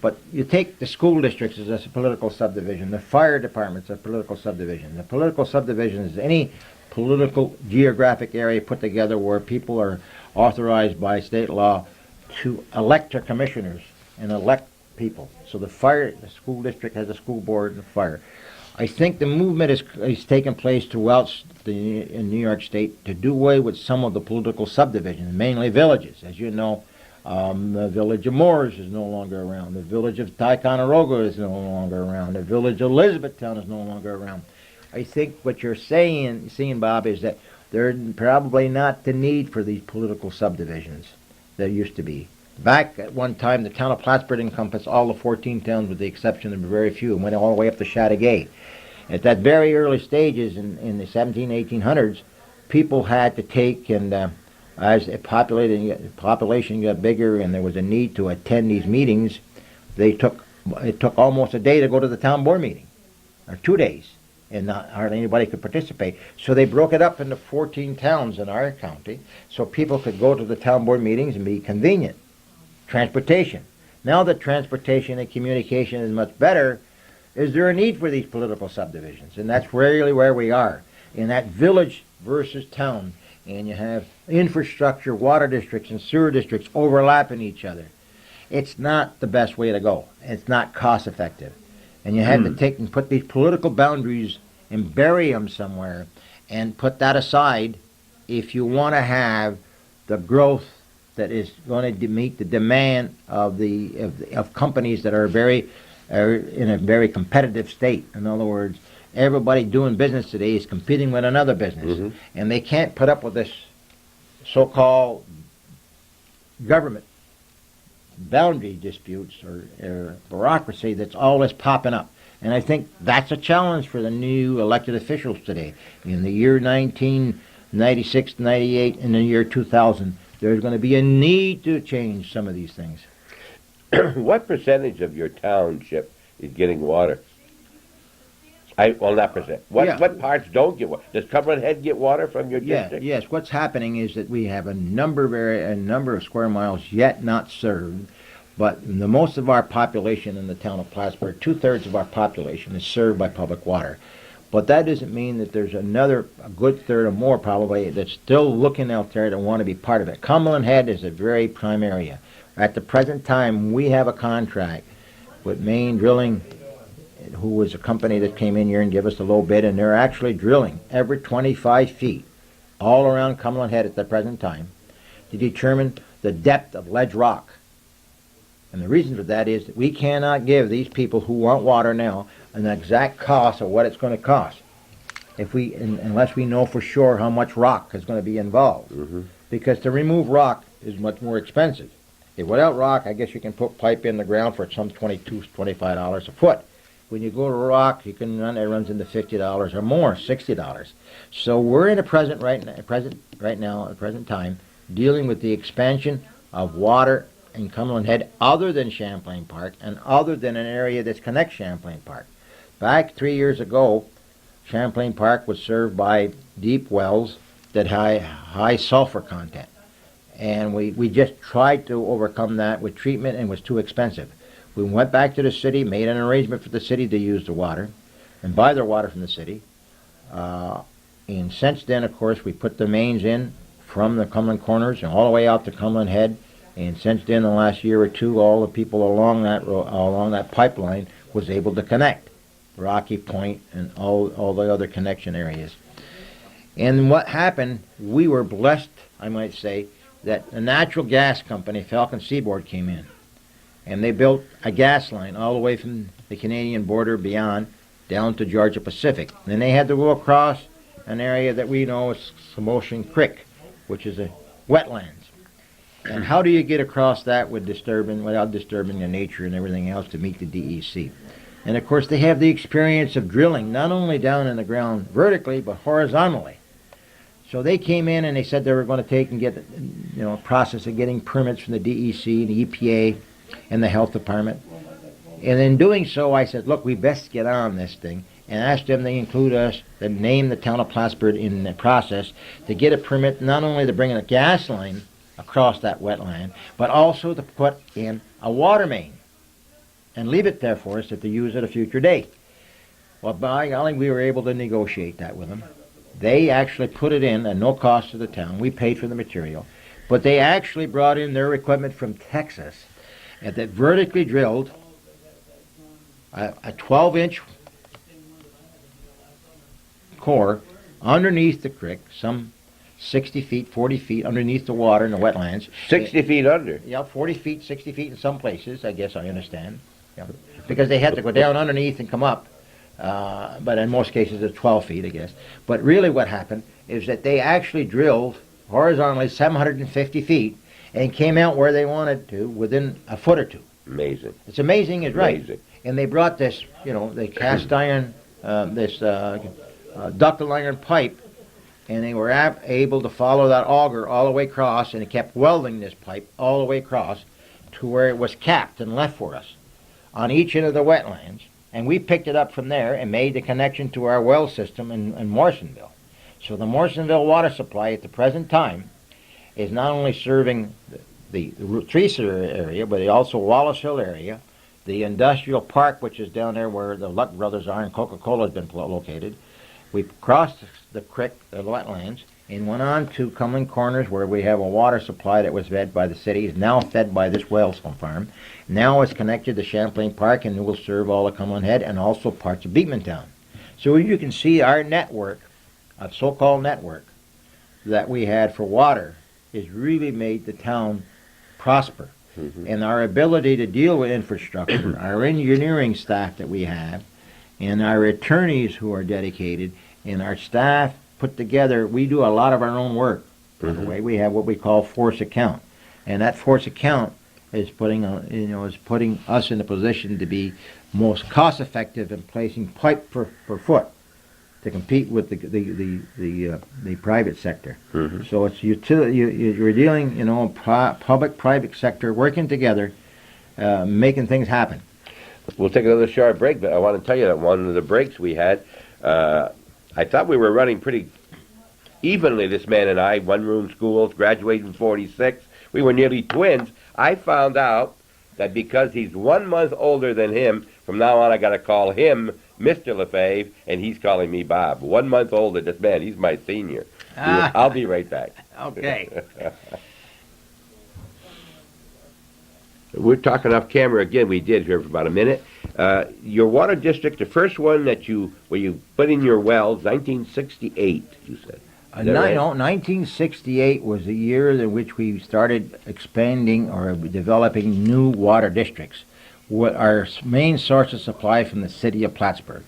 But you take the school districts as a political subdivision, the fire department's a political subdivision. The political subdivision is any political geographic area put together where people are authorized by state law to elect their commissioners and elect people. So the school district has a school board and a fire. I think the movement is taking place throughout in New York State to do away with some of the political subdivisions, mainly villages. As you know, the village of Moores is no longer around. The village of Ticonderoga is no longer around. The village of Elizabethtown is no longer around. I think what you're seeing, Bob, is that there's probably not the need for these political subdivisions that used to be. Back at one time, the town of Plattsburgh encompassed all the 14 towns with the exception of very few, and went all the way up to Chateauguay. At that very early stages in the 1800s, people had to take, and as the population got bigger and there was a need to attend these meetings, it took almost a day to go to the town board meeting, or 2 days, and not hardly anybody could participate. So they broke it up into 14 towns in our county so people could go to the town board meetings and be convenient. Transportation. Now that transportation and communication is much better, is there a need for these political subdivisions? And that's really where we are, in that village versus town. And you have infrastructure, water districts and sewer districts overlapping each other. It's not the best way to go. It's not cost effective. And you have to take and put these political boundaries and bury them somewhere and put that aside if you want to have the growth that is going to meet the demand of companies that are in a very competitive state. In other words, everybody doing business today is competing with another business, and they can't put up with this so-called government boundary disputes or bureaucracy that's always popping up. And I think that's a challenge for the new elected officials today. In the year 1996, 98, and the year 2000, there's going to be a need to change some of these things. What percentage of your township is getting water? Not percent. What parts don't get water? Does Cumberland Head get water from your district? Yes. What's happening is that we have a number of square miles yet not served, but the most of our population in the town of Plattsburgh, 2/3 of our population, is served by public water. But that doesn't mean that there's a good third or more probably that's still looking out there that want to be part of it. Cumberland Head is a very prime area. At the present time, we have a contract with Maine Drilling, who was a company that came in here and gave us a low bid, and they're actually drilling every 25 feet all around Cumberland Head at the present time to determine the depth of ledge rock. And the reason for that is that we cannot give these people who want water now an exact cost of what it's going to cost unless we know for sure how much rock is going to be involved. Because to remove rock is much more expensive. Without rock, I guess you can put pipe in the ground for some $22, $25 a foot. When you go to rock, it runs into $50 or more, $60. So we're in a present time, dealing with the expansion of water in Cumberland Head other than Champlain Park and other than an area that connects Champlain Park. Back 3 years ago, Champlain Park was served by deep wells that had high sulfur content. And we just tried to overcome that with treatment, and it was too expensive. We went back to the city, made an arrangement for the city to use the water and buy their water from the city. And since then, of course, we put the mains in from the Cumberland Corners and all the way out to Cumberland Head. And since then, the last year or two, all the people along that pipeline was able to connect Rocky Point and all the other connection areas. And what happened, we were blessed, I might say, that a natural gas company, Falcon Seaboard, came in. And they built a gas line all the way from the Canadian border beyond down to Georgia Pacific. And they had to go across an area that we know as Samotion Creek, which is a wetlands. And how do you get across that without disturbing the nature and everything else to meet the DEC? And of course they have the experience of drilling, not only down in the ground vertically, but horizontally. So they came in and they said they were going to take and get a process of getting permits from the DEC, the EPA, and the health department. And in doing so, I said, look, we best get on this thing, and asked them to include us, to name the town of Plattsburgh in the process, to get a permit not only to bring in a gas line across that wetland, but also to put in a water main. and leave it there for us to use at a future date. Well, by golly, we were able to negotiate that with them. They actually put it in at no cost to the town. We paid for the material. But they actually brought in their equipment from Texas and that vertically drilled a 12-inch core underneath the creek, some 60 feet, 40 feet underneath the water in the wetlands. 60 feet under. Yeah, 40 feet, 60 feet in some places, I guess I understand. Yeah. Because they had to go down underneath and come up. But in most cases it's 12 feet, I guess. But really what happened is that they actually drilled horizontally 750 feet and came out where they wanted to within a foot or two. Amazing. It's amazing, is right. Amazing. And they brought this, they cast iron, ductile iron pipe, and they were able to follow that auger all the way across, and it kept welding this pipe all the way across to where it was capped and left for us on each end of the wetlands. And we picked it up from there and made the connection to our well system in Morrisonville. So the Morrisonville water supply at the present time is not only serving the Teresa area, but also Wallace Hill area, the industrial park, which is down there where the Luck Brothers are and Coca-Cola has been located. We crossed the creek, the wetlands, and went on to Cumberland Corners, where we have a water supply that was fed by the city, is now fed by this well farm. Now it's connected to Champlain Park, and it will serve all of Cumberland Head and also parts of Beekmantown. So you can see our network, a so-called network, that we had for water has really made the town prosper. Mm-hmm. And our ability to deal with infrastructure, our engineering staff that we have, and our attorneys who are dedicated, and our staff put together, we do a lot of our own work. By the way, we have what we call force account, and that force account is putting us in a position to be most cost effective in placing pipe per foot to compete with the private sector. Mm-hmm. So it's you're dealing, public-private sector working together, making things happen. We'll take another short break, but I want to tell you that one of the breaks we had, I thought we were running pretty evenly, this man and I, one-room schools, graduated in 46. We were nearly twins. I found out that because he's 1 month older than him, from now on I got to call him Mr. LeFevre, and he's calling me Bob. 1 month older, this man, he's my senior. I'll be right back. Okay. We're talking off camera again. We did here for about a minute. Your water district, the first one where you put in your wells, 1968, you said. No, 1968 was the year in which we started expanding or developing new water districts. Our main source of supply from the city of Plattsburgh.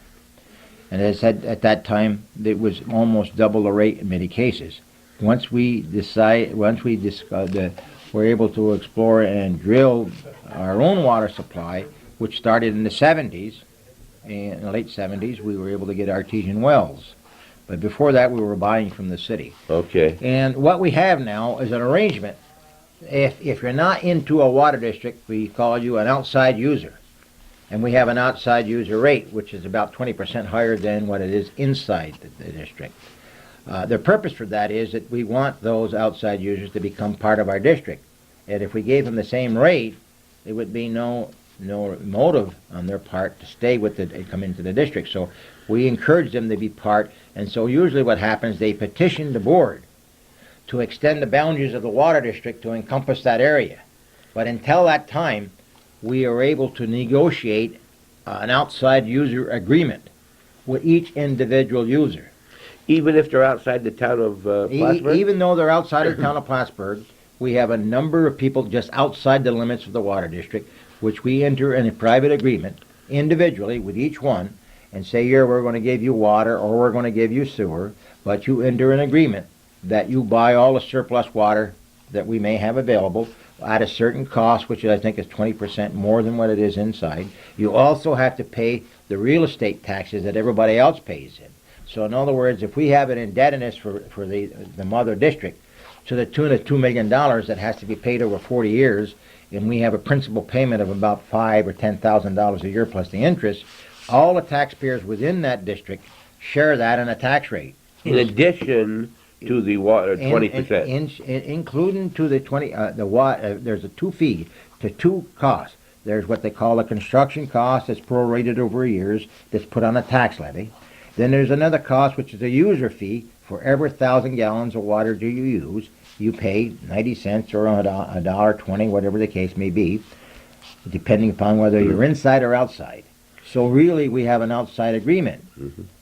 And as I said, at that time, it was almost double the rate in many cases. Once we were able to explore and drill our own water supply, which started in the 70s, in the late 70s, we were able to get artesian wells. But before that, we were buying from the city. Okay. And what we have now is an arrangement. If you're not into a water district, we call you an outside user. And we have an outside user rate, which is about 20% higher than what it is inside the district. The purpose for that is that we want those outside users to become part of our district. And if we gave them the same rate, there would be no motive on their part to stay with it and come into the district. So we encourage them to be part. And so usually what happens, they petition the board to extend the boundaries of the water district to encompass that area. But until that time, we are able to negotiate an outside user agreement with each individual user. Even if they're outside the town of Plattsburgh? Even though they're outside of the town of Plattsburgh, we have a number of people just outside the limits of the water district, which we enter in a private agreement individually with each one and say, here, we're going to give you water or we're going to give you sewer, but you enter an agreement that you buy all the surplus water that we may have available at a certain cost, which I think is 20% more than what it is inside. You also have to pay the real estate taxes that everybody else pays in. So in other words, if we have an indebtedness for the mother district to the tune of $2 million that has to be paid over 40 years, and we have a principal payment of about $5,000 or $10,000 a year plus the interest, all the taxpayers within that district share that in a tax rate. In addition to the water, 20%. Including to the 20, there's a two costs. There's what they call a construction cost that's prorated over years that's put on a tax levy. Then there's another cost, which is a user fee. For every 1,000 gallons of water do you use, you pay 90 cents or $1.20, whatever the case may be, depending upon whether you're inside or outside. So really, we have an outside agreement.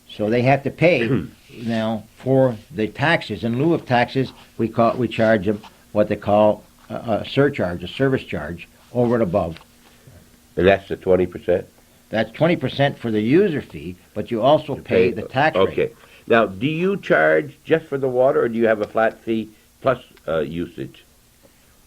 So they have to pay now for the taxes. In lieu of taxes, we charge them what they call a surcharge, a service charge, over and above. And that's the 20%? That's 20% for the user fee, but you also pay the tax rate. Okay. Now, do you charge just for the water, or do you have a flat fee plus usage?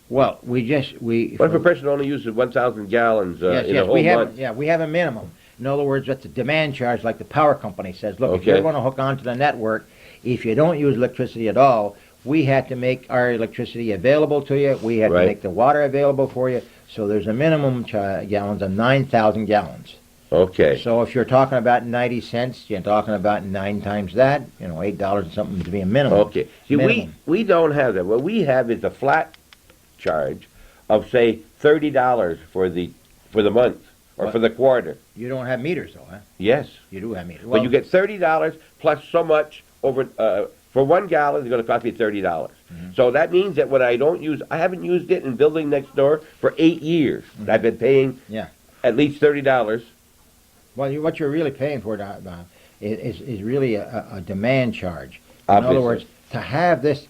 Well, what if a person only uses 1,000 gallons in a whole month? Yeah, we have a minimum. In other words, that's a demand charge, like the power company says. Look, if you're going to hook onto the network, if you don't use electricity at all, we have to make our electricity available to you. We have to make the water available for you. So there's a minimum gallons of 9,000 gallons. Okay. So if you're talking about 90 cents, you're talking about 9 times that, $8 and something to be a minimum. Okay. See, we don't have that. What we have is a flat charge of, say, $30 for the month or for the quarter. You don't have meters, though, huh? Yes. You do have meters. Well, but you get $30 plus so much over for 1 gallon. It's going to cost me $30. So that means that when I haven't used it in building next door for 8 years. I've been paying at least $30. Well, what you're really paying for is really a demand charge. Obviously. In other words, to have this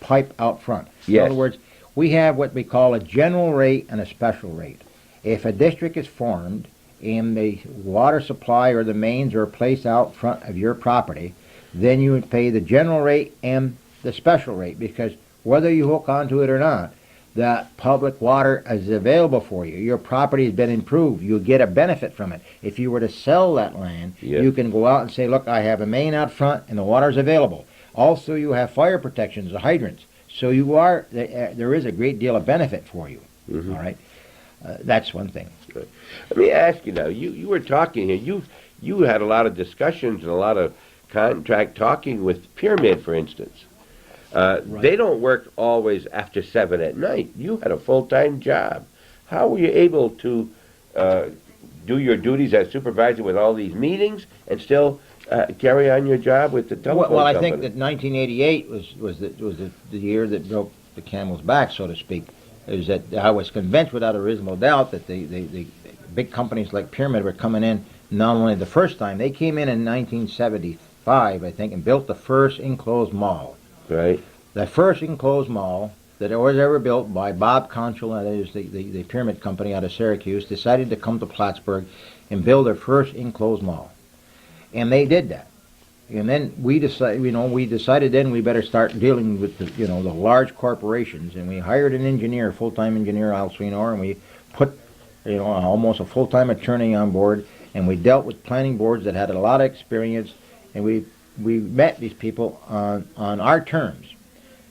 pipe out front. Yes. In other words, we have what we call a general rate and a special rate. If a district is formed and the water supply or the mains are placed out front of your property, then you would pay the general rate and the special rate, because whether you hook onto it or not, that public water is available for you. Your property has been improved. You get a benefit from it. If you were to sell that land, you can go out and say, look, I have a main out front and the water is available. Also, you have fire protections, the hydrants. So there is a great deal of benefit for you. All right? That's one thing. Let me ask you now, you were talking here, you had a lot of discussions and a lot of contract talking with Pyramid, for instance. They don't work always after 7 at night. You had a full-time job. How were you able to do your duties as supervisor with all these meetings and still carry on your job with the telephone company? Well, I think that 1988 was the year that broke the camel's back, so to speak. Is that I was convinced without a reasonable doubt that the big companies like Pyramid were coming in not only the first time. They came in 1975, I think, and built the first enclosed mall. Right. The first enclosed mall that was ever built by Bob Conchel, that is the Pyramid Company out of Syracuse, decided to come to Plattsburgh and build their first enclosed mall. And they did that. And then we decided then we better start dealing with the large corporations, and we hired an engineer, full-time engineer, Al Sweenor, and we put almost a full-time attorney on board, and we dealt with planning boards that had a lot of experience, and we met these people on our terms.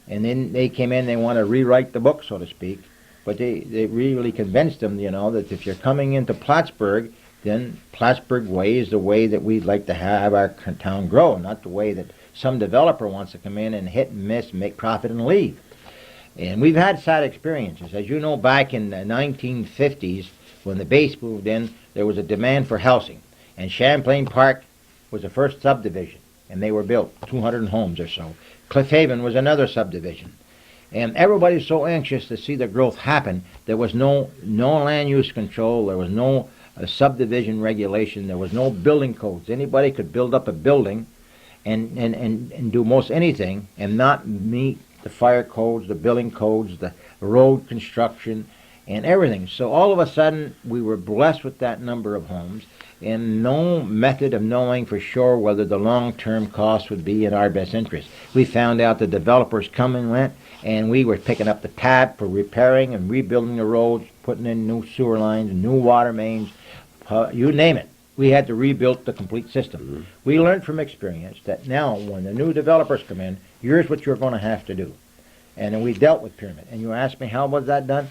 And then they came in, they want to rewrite the book, so to speak, but they really convinced them, that if you're coming into Plattsburgh, then Plattsburgh way is the way that we'd like to have our town grow, not the way that some developer wants to come in and hit and miss, make profit and leave. And we've had sad experiences. As you know, back in the 1950s, when the base moved in, there was a demand for housing. And Champlain Park was the first subdivision, and they were built, 200 homes or so. Cliff Haven was another subdivision. And everybody was so anxious to see the growth happen. There was no land use control. There was no subdivision regulation. There was no building codes. Anybody could build up a building and do most anything and not meet the fire codes, the building codes, the road construction, and everything. So all of a sudden, we were blessed with that number of homes and no method of knowing for sure whether the long-term cost would be in our best interest. We found out the developers come and went, and we were picking up the tab for repairing and rebuilding the roads, putting in new sewer lines, new water mains, you name it. We had to rebuild the complete system. We learned from experience that now when the new developers come in, here's what you're going to have to do. And then we dealt with Pyramid. And you asked me, how was that done?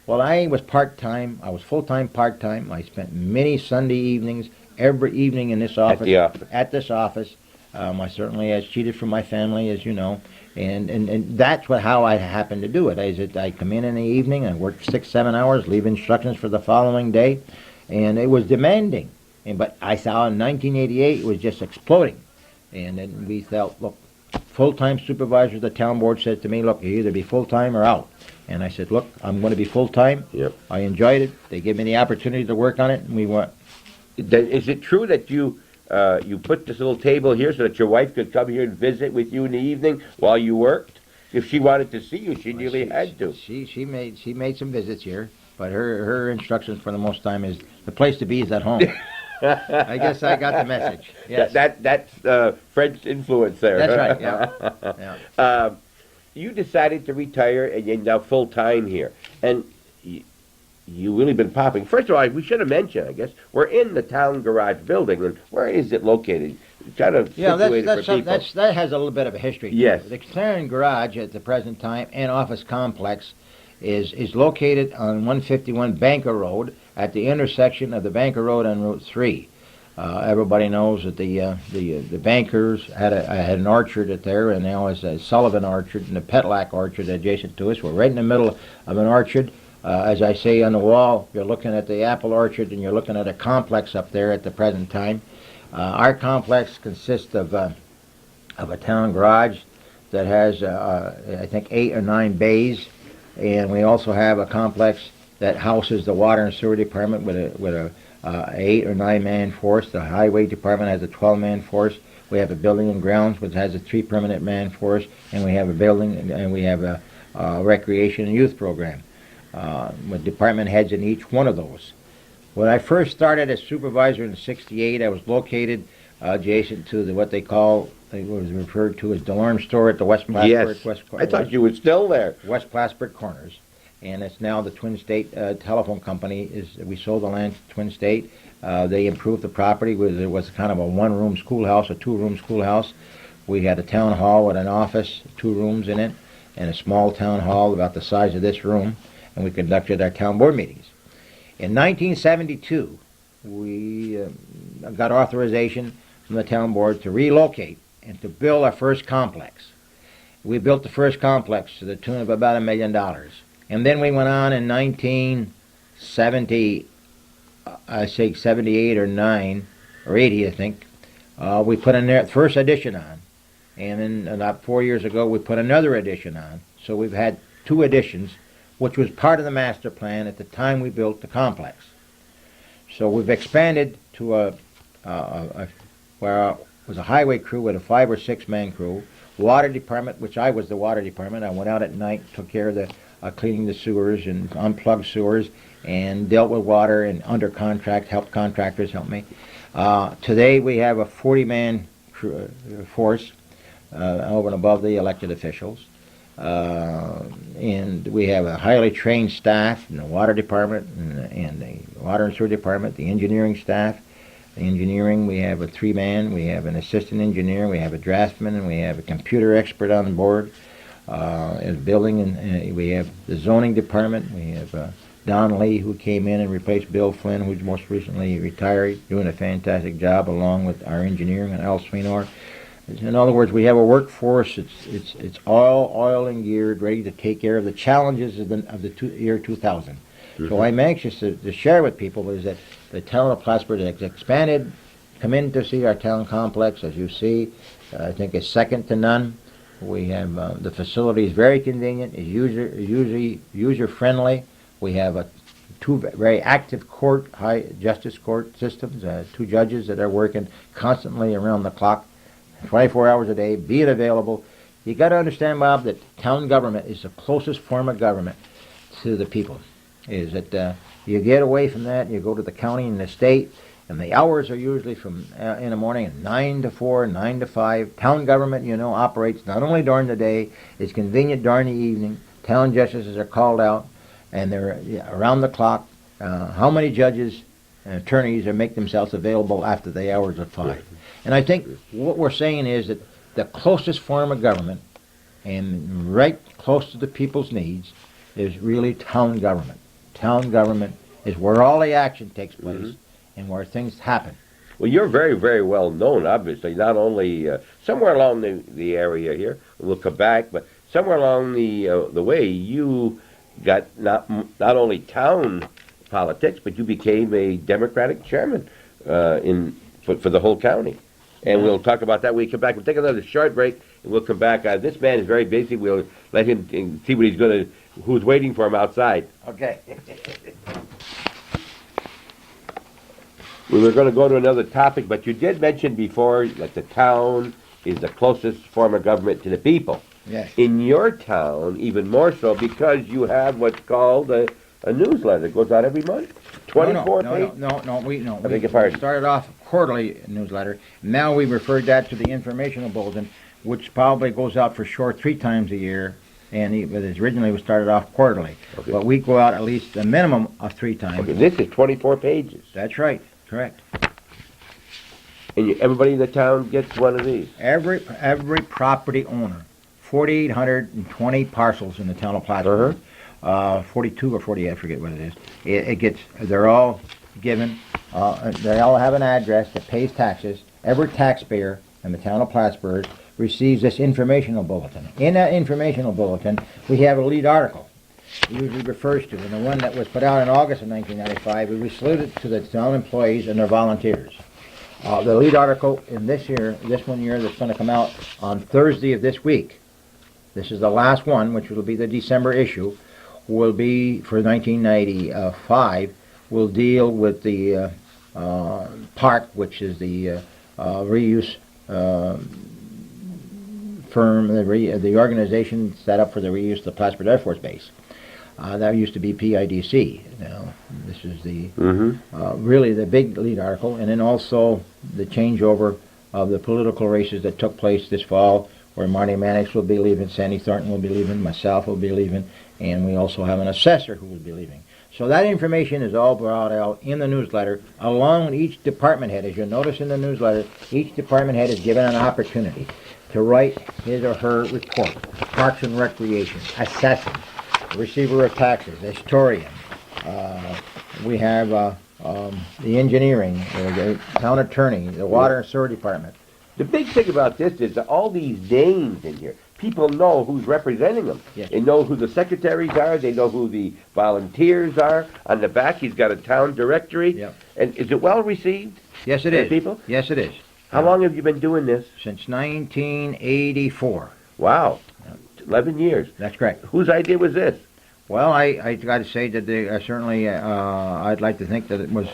Well, I was part-time. I was full-time part-time. I spent many Sunday evenings, every evening in this office. At the office. At this office. I certainly has cheated from my family, as you know. And that's how I happened to do it. I come in the evening, I work 6, 7 hours, leave instructions for the following day, and it was demanding. But I saw in 1988 it was just exploding. And then we felt, look, full-time supervisor of the town board said to me, look, you either be full-time or out. And I said, look, I'm going to be full-time. Yep. I enjoyed it. They gave me the opportunity to work on it, and we went. Is it true that you put this little table here so that your wife could come here and visit with you in the evening while you worked? If she wanted to see you, she really had to. She made some visits here, but her instructions for the most time is the place to be is at home. I guess I got the message. Yes. That's French influence there. That's right. Yeah. Yeah. You decided to retire, and you're now full time here, and you really been popping. First of all, we should have mentioned, I guess, we're in the town garage building, and where is it located? Kind of situated for people. That has a little bit of a history. Yes. The Clarion Garage at the present time and office complex is located on 151 Banker Road at the intersection of the Banker Road and Route 3. Everybody knows that the bankers had an orchard there, and now is a Sullivan Orchard and a Petlack Orchard adjacent to us. We're right in the middle of an orchard. As I say on the wall, you're looking at the apple orchard, and you're looking at a complex up there at the present time. Our complex consists of a town garage that has, I think, 8 or 9 bays, and we also have a complex that houses the water and sewer department with a 8 or 9 man force. The highway department has a 12-man force. We have a building and grounds which has a 3 permanent man force, and we have a building and we have a recreation and youth program with department heads in each one of those. When I first started as supervisor in '68, I was located adjacent to what they call, it was referred to as the alarm store at the West Plattsburgh. Yes, I thought you were still there. West Plattsburgh Corners. And it's now the Twin State Telephone Company. We sold the land to Twin State. They improved the property. It was kind of a 1-room schoolhouse, a 2-room schoolhouse. We had a town hall with an office, 2 rooms in it, and a small town hall about the size of this room, and we conducted our town board meetings. In 1972, we got authorization from the town board to relocate and to build our first complex. We built the first complex to the tune of about $1 million. And then we went on in 1970, I say 78 or 9, or 80, I think. We put the first addition on. And then about 4 years ago, we put another addition on. So we've had 2 additions, which was part of the master plan at the time we built the complex. So we've expanded to where it was a highway crew with a 5 or 6 man crew, water department, which I was the water department. I went out at night, took care of the cleaning the sewers and unplugged sewers, and dealt with water and under contract, helped contractors help me. Today we have a 40-man force over and above the elected officials. And we have a highly trained staff in the water department and the water and sewer department, the engineering staff. The engineering, we have a 3-man, we have an assistant engineer, we have a draftsman, and we have a computer expert on board. In building, and we have the zoning department. We have Don Lee, who came in and replaced Bill Flynn, who's most recently retired, doing a fantastic job, along with our engineering and Al Sweenor. In other words, we have a workforce. It's all oil and geared, ready to take care of the challenges of the year 2000. Mm-hmm. So I'm anxious to share with people is that the town of Plattsburgh has expanded. Come in to see our town complex, as you see. I think it's second to none. We have the facility is very convenient. It's user friendly. We have 2 very active high justice court systems. 2 judges that are working constantly around the clock, 24 hours a day, being available. You got to understand, Bob, that town government is the closest form of government to the people. Is that you get away from that, you go to the county and the state, and the hours are usually from in the morning 9 to 4, 9 to 5. Town government, operates not only during the day, it's convenient during the evening. Town justices are called out, and they're around the clock. How many judges and attorneys make themselves available after the hours of 5? And I think what we're saying is that the closest form of government, and right close to the people's needs, is really town government. Town government is where all the action takes place. Mm-hmm. And where things happen. Well, you're very, very well known, obviously, not only somewhere along the area here, we'll come back, but somewhere along the way, you got not only town politics, but you became a Democratic chairman for the whole county. And we'll talk about that when we come back. We'll take another short break, and we'll come back. This man is very busy. We'll let him see what who's waiting for him outside. Okay. We were going to go to another topic, but you did mention before that the town is the closest form of government to the people. Yes. In your town, even more so, because you have what's called a newsletter that goes out every month. 24 pages. No. beg We your pardon. started off quarterly newsletter. Now we referred that to the informational bulletin, which probably goes out for short 3 times a year. And originally was started off quarterly. Okay. But we go out at least a minimum of 3 times. Okay, this is 24 pages. That's right. Correct. And everybody in the town gets one of these. Every property owner, 4,820 parcels in the town of Plattsburgh, 42 or 48, I forget what it is. They're all given. They all have an address that pays taxes. Every taxpayer in the town of Plattsburgh receives this informational bulletin. In that informational bulletin, we have a lead article. It usually refers to, and the one that was put out in August of 1995, we saluted to the town employees and their volunteers. The lead article in this one year that's going to come out on Thursday of this week, this is the last one, which will be the December issue, will be for 1995, will deal with the park, which is the reuse firm, the organization set up for the reuse of the Plattsburgh Air Force Base. That used to be PIDC. Now, this is the really the big lead article, and then also the changeover of the political races that took place this fall, where Marty Mannix will be leaving, Sandy Thornton will be leaving, myself will be leaving, and we also have an assessor who will be leaving. So that information is all brought out in the newsletter, along with each department head. As you'll notice in the newsletter, each department head is given an opportunity to write his or her report. Parks and Recreation, assessing, receiver of taxes, historian. We have the engineering, the town attorney, the water and sewer department. The big thing about this is that all these names in here, people know who's representing them. Yes. They know who the secretaries are. They know who the volunteers are. On the back, he's got a town directory. Yep. And is it well received? Yes, it by is. people? Yes, it is. How long have you been doing this? Since 1984. Wow. 11 years. That's correct. Whose idea was this? Well, I got to say that certainly I'd like to think that it was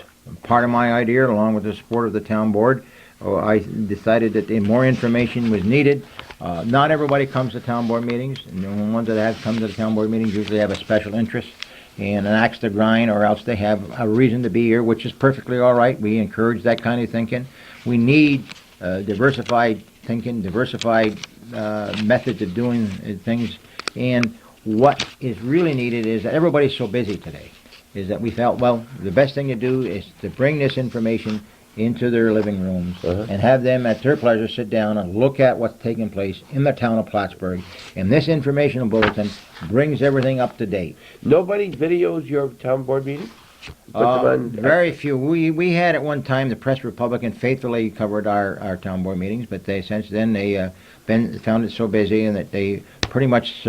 part of my idea, along with the support of the town board. I decided that more information was needed. Not everybody comes to town board meetings, and the ones that have come to the town board meetings usually have a special interest and an axe to grind, or else they have a reason to be here, which is perfectly all right. We encourage that kind of thinking. We need diversified thinking, diversified methods of doing things, and what is really needed is that everybody's so busy today, is that we felt, well, the best thing to do is to bring this information into their living rooms and have them at their pleasure sit down and look at what's taking place in the town of Plattsburgh. And this informational bulletin brings everything up to date. Nobody videos your town board meetings? Put them on- Very few. We had at one time, the Press Republican faithfully covered our town board meetings, but since then they found it so busy, and that they pretty much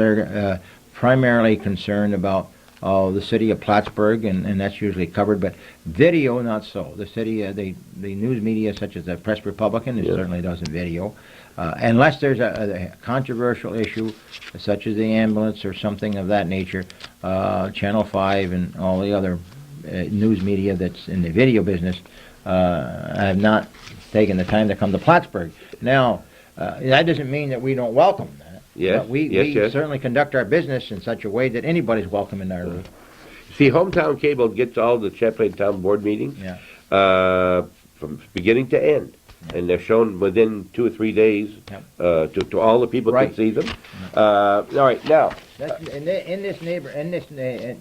primarily concerned about the city of Plattsburgh, and that's usually covered, but video, not so. The city, the news media, such as the Press Republican, it certainly doesn't video. Unless there's a controversial issue, such as the ambulance or something of that nature, Channel 5 and all the other news media that's in the video business have not taken the time to come to Plattsburgh. Now, that doesn't mean that we don't welcome that. Yes, But we certainly conduct our business in such a way that anybody's welcome in our See, Hometown Cable gets all the Champlain Town Board meetings from beginning to end. And they're shown within 2 or 3 days to all the people can see them. All right, now. In this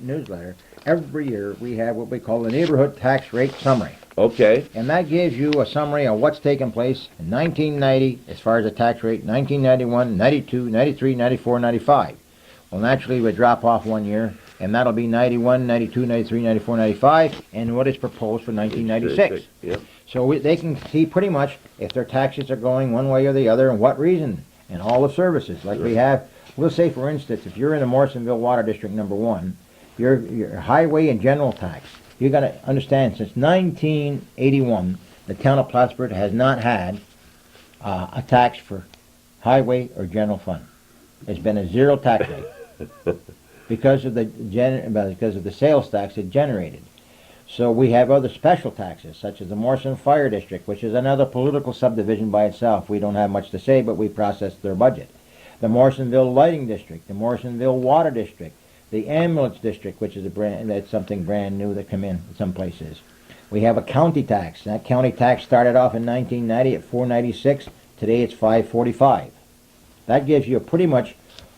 newsletter, every year we have what we call the Neighborhood Tax Rate Summary. Okay. And that gives you a summary of what's taken place in 1990 as far as the tax rate, 1991, 92, 93, 94, 95. Well, naturally, we drop off one year, and that'll be 91, 92, 93, 94, 95, and what is proposed for 1996. Yep. So they can see pretty much if their taxes are going one way or the other and what reason, and all the services. Like we have, we'll say for instance, if you're in the Morrisonville Water District number 1, your highway and general tax, you got to understand, since 1981, the town of Plattsburgh has not had a tax for highway or general fund. It's been a zero tax rate because of the sales tax it generated. So we have other special taxes, such as the Morrison Fire District, which is another political subdivision by itself. We don't have much to say, but we process their budget. The Morrisonville Lighting District, the Morrisonville Water District, the Ambulance District, which is that's something brand new that come in some places. We have a county tax. That county tax started off in 1990 at $4.96. Today it's $5.45. That gives you pretty much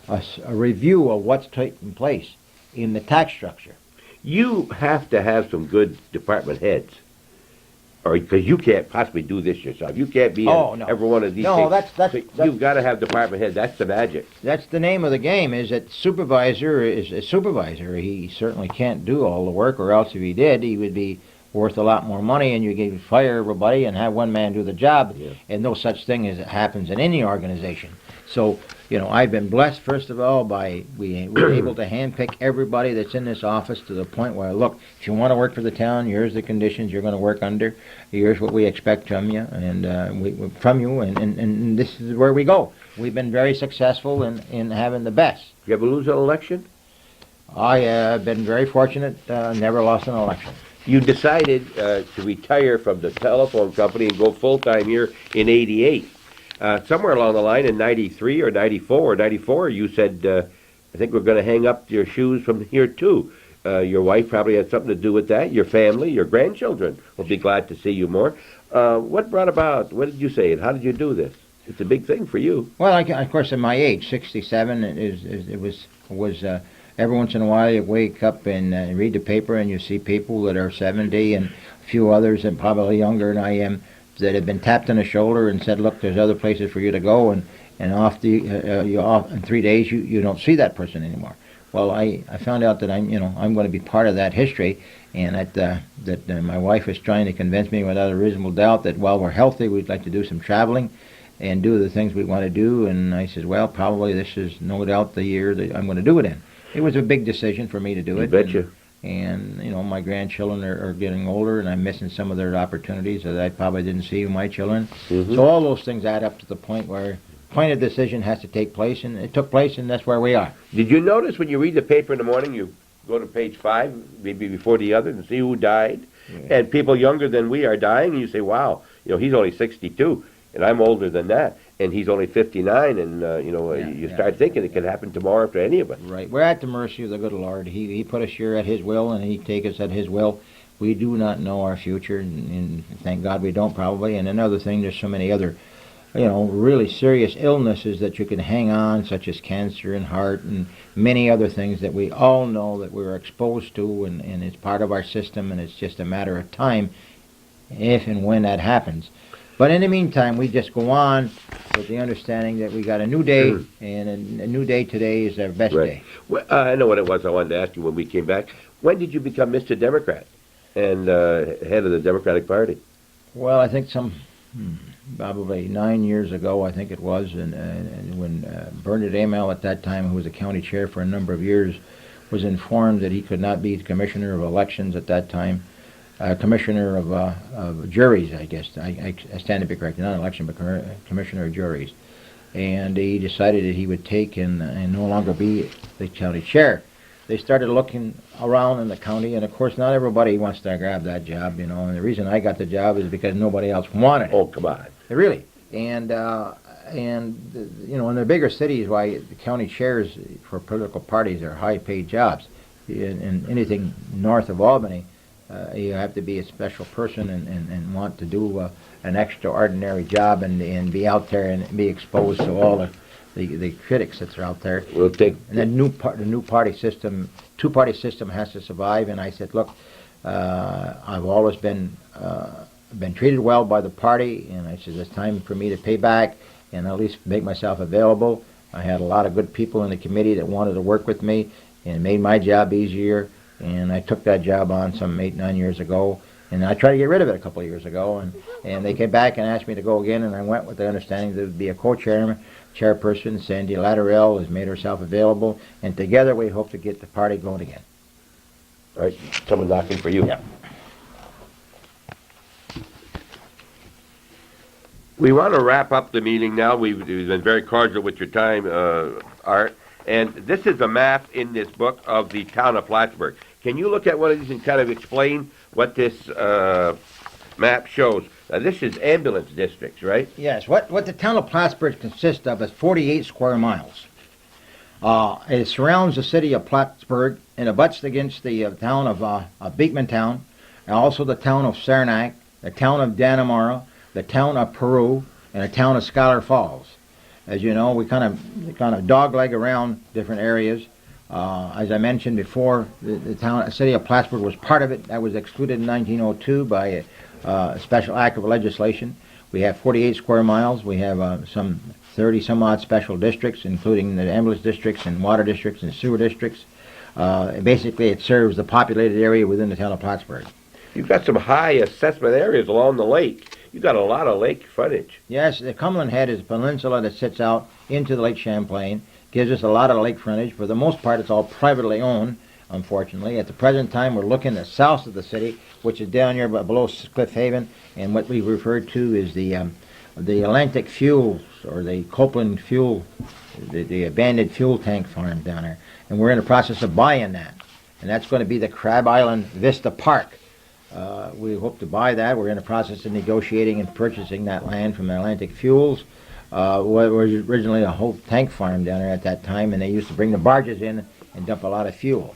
a review of what's taking place in the tax structure. You have to have some good department heads, or because you can't possibly do this yourself. You can't be in every one of these things. So you've got to have department heads. That's the magic. That's the name of the game. Is that supervisor is a supervisor. He certainly can't do all the work, or else if he did, he would be worth a lot more money, and you could fire everybody and have one man do the job. Yeah. And no such thing as it happens in any organization. So, I've been blessed, first of all, by we were able to handpick everybody that's in this office to the point where, look, if you want to work for the town, here's the conditions you're going to work under. Here's what we expect from you, and this is where we go. We've been very successful in having the best. You ever lose an election? I have been very fortunate, never lost an election. You decided to retire from the telephone company and go full-time here in '88. Somewhere along the line in 93 or 94 or 94, you said, I think we're going to hang up your shoes from here too. Your wife probably had something to do with that. Your family, your grandchildren will be glad to see you more. What brought about, what did you say, and how did you do this? It's a big thing for you. Well, of course, at my age, 67, it was every once in a while you wake up and read the paper and you see people that are 70 and a few others and probably younger than I am that have been tapped on the shoulder and said, look, there's other places for you to go, and off in 3 days you don't see that person anymore. Well, I found out that I'm going to be part of that history, and that my wife is trying to convince me without a reasonable doubt that while we're healthy, we'd like to do some traveling and do the things we want to do. And I said, well, probably this is no doubt the year that I'm going to do it in. It was a big decision for me to do it. I bet you. And my grandchildren are getting older, and I'm missing some of their opportunities that I probably didn't see with my children. Mm-hmm. So all those things add up to the point where a decision has to take place, and it took place, and that's where we are. Did you notice when you read the paper in the morning, you go to page 5, maybe before the other, and see who died? Yeah. And people younger than we are dying, and you say, wow, he's only 62, and I'm older than that. And he's only 59, and you start thinking it could happen tomorrow to any of us. Right. We're at the mercy of the good Lord. He put us here at His will, and He take us at His will. We do not know our future, and thank God we don't probably. And another thing, there's so many other, really serious illnesses that you can hang on, such as cancer and heart and many other things that we all know that we're exposed to, and it's part of our system, and it's just a matter of time if and when that happens. But in the meantime, we just go on with the understanding that we got a new day, and a new day today is our best day. Well, I know what it was I wanted to ask you when we came back. When did you become Mr. Democrat and head of the Democratic Party? Well, I think probably 9 years ago, I think it was, and when Bernard Amell at that time, who was the county chair for a number of years, was informed that he could not be the commissioner of elections at that time. Commissioner of juries, I guess. I stand to be corrected, not election, but commissioner of juries. And he decided that he would take and no longer be the county chair. They started looking around in the county, and of course not everybody wants to grab that job, and the reason I got the job is because nobody else wanted it. Oh, come on. Really. And in the bigger cities, why the county chairs for political parties are high-paid jobs. In anything north of Albany, you have to be a special person and want to do an extraordinary job and be out there and be exposed to all the critics that are out there. We'll take and the new party system, two-party system has to survive. And I said, look, I've always been treated well by the party, and I said it's time for me to pay back and at least make myself available. I had a lot of good people in the committee that wanted to work with me, and it made my job easier. And I took that job on some 8-9 years ago, And I tried to get rid of it a couple of years ago, and they came back and asked me to go again, and I went with the understanding there would be a chairperson. Sandy Latterell has made herself available, and together we hope to get the party going again. All right, someone knocking for you. Yeah. We want to wrap up the meeting now. We've been very cordial with your time, Art. And this is a map in this book of the town of Plattsburgh. Can you look at one of these and kind of explain what this map shows? This is ambulance districts, right? Yes. What the town of Plattsburgh consists of is 48 square miles. It surrounds the city of Plattsburgh and abuts against the town of Beekmantown, and also the town of Saranac, the town of Dannemora, the town of Peru, and the town of Scholar Falls. As you know, we kind of dogleg around different areas. As I mentioned before, the city of Plattsburgh was part of it. That was excluded in 1902 by a special act of legislation. We have 48 square miles. We have some 30 some odd special districts, including the ambulance districts and water districts and sewer districts. Basically, it serves the populated area within the town of Plattsburgh. You've got some high assessment areas along the lake. You've got a lot of lake frontage. Yes, the Cumberland Head is a peninsula that sits out into the Lake Champlain, gives us a lot of lake frontage. For the most part, it's all privately owned, unfortunately. At the present time, we're looking at south of the city, which is down here below Cliff Haven, and what we refer to is the Atlantic Fuels, or the Copeland Fuel, the abandoned fuel tank farm down there. And we're in the process of buying that. And that's going to be the Crab Island Vista Park. We hope to buy that. We're in the process of negotiating and purchasing that land from Atlantic Fuels. It was originally a whole tank farm down there at that time, and they used to bring the barges in and dump a lot of fuel.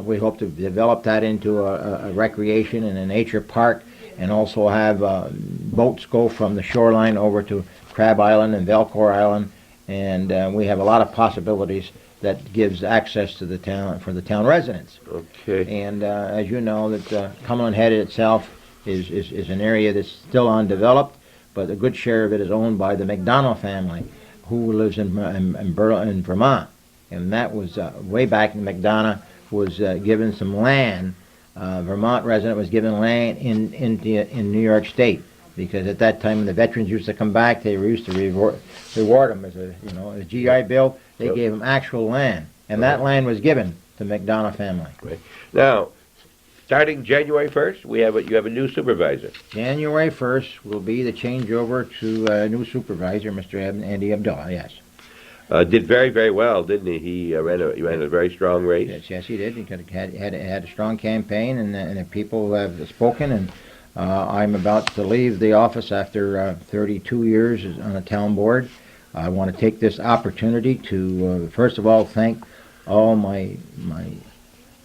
We hope to develop that into a recreation and a nature park, and also have boats go from the shoreline over to Crab Island and Velcor Island, and we have a lot of possibilities that gives access to the town for the town residents. Okay. And as you know, that Cumberland Head itself is an area that's still undeveloped, but a good share of it is owned by the McDonough family, who lives in Vermont. And that was way back in McDonough was given some land. Vermont resident was given land in New York State, because at that time when the veterans used to come back, they were used to reward them as a GI Bill. They gave them actual land, and that land was given to the McDonough family. Right. Now, starting January 1st, you have a new supervisor. January 1st will be the changeover to a new supervisor, Mr. Andy Abdullah. Yes. Did very, very well, didn't he? He ran a very strong race. Yes, he did. He had a strong campaign, and the people have spoken. And I'm about to leave the office after 32 years on the town board. I want to take this opportunity to first of all thank all my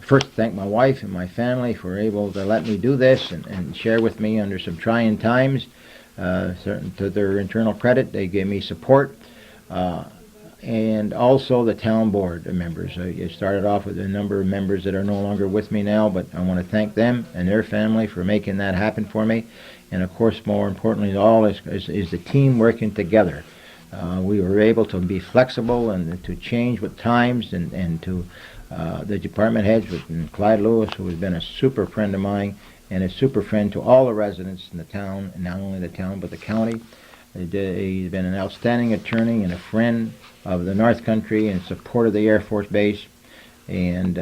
wife and my family for able to let me do this and share with me under some trying times. To their internal credit, they gave me support. And also the town board members. I started off with a number of members that are no longer with me now, but I want to thank them and their family for making that happen for me. And of course, more importantly than all is the team working together. We were able to be flexible and to change with times, and to the department heads, and Clyde Lewis, who has been a super friend of mine and a super friend to all the residents in the town, and not only the town but the county. He's been an outstanding attorney and a friend of the North Country and support of the Air Force Base, and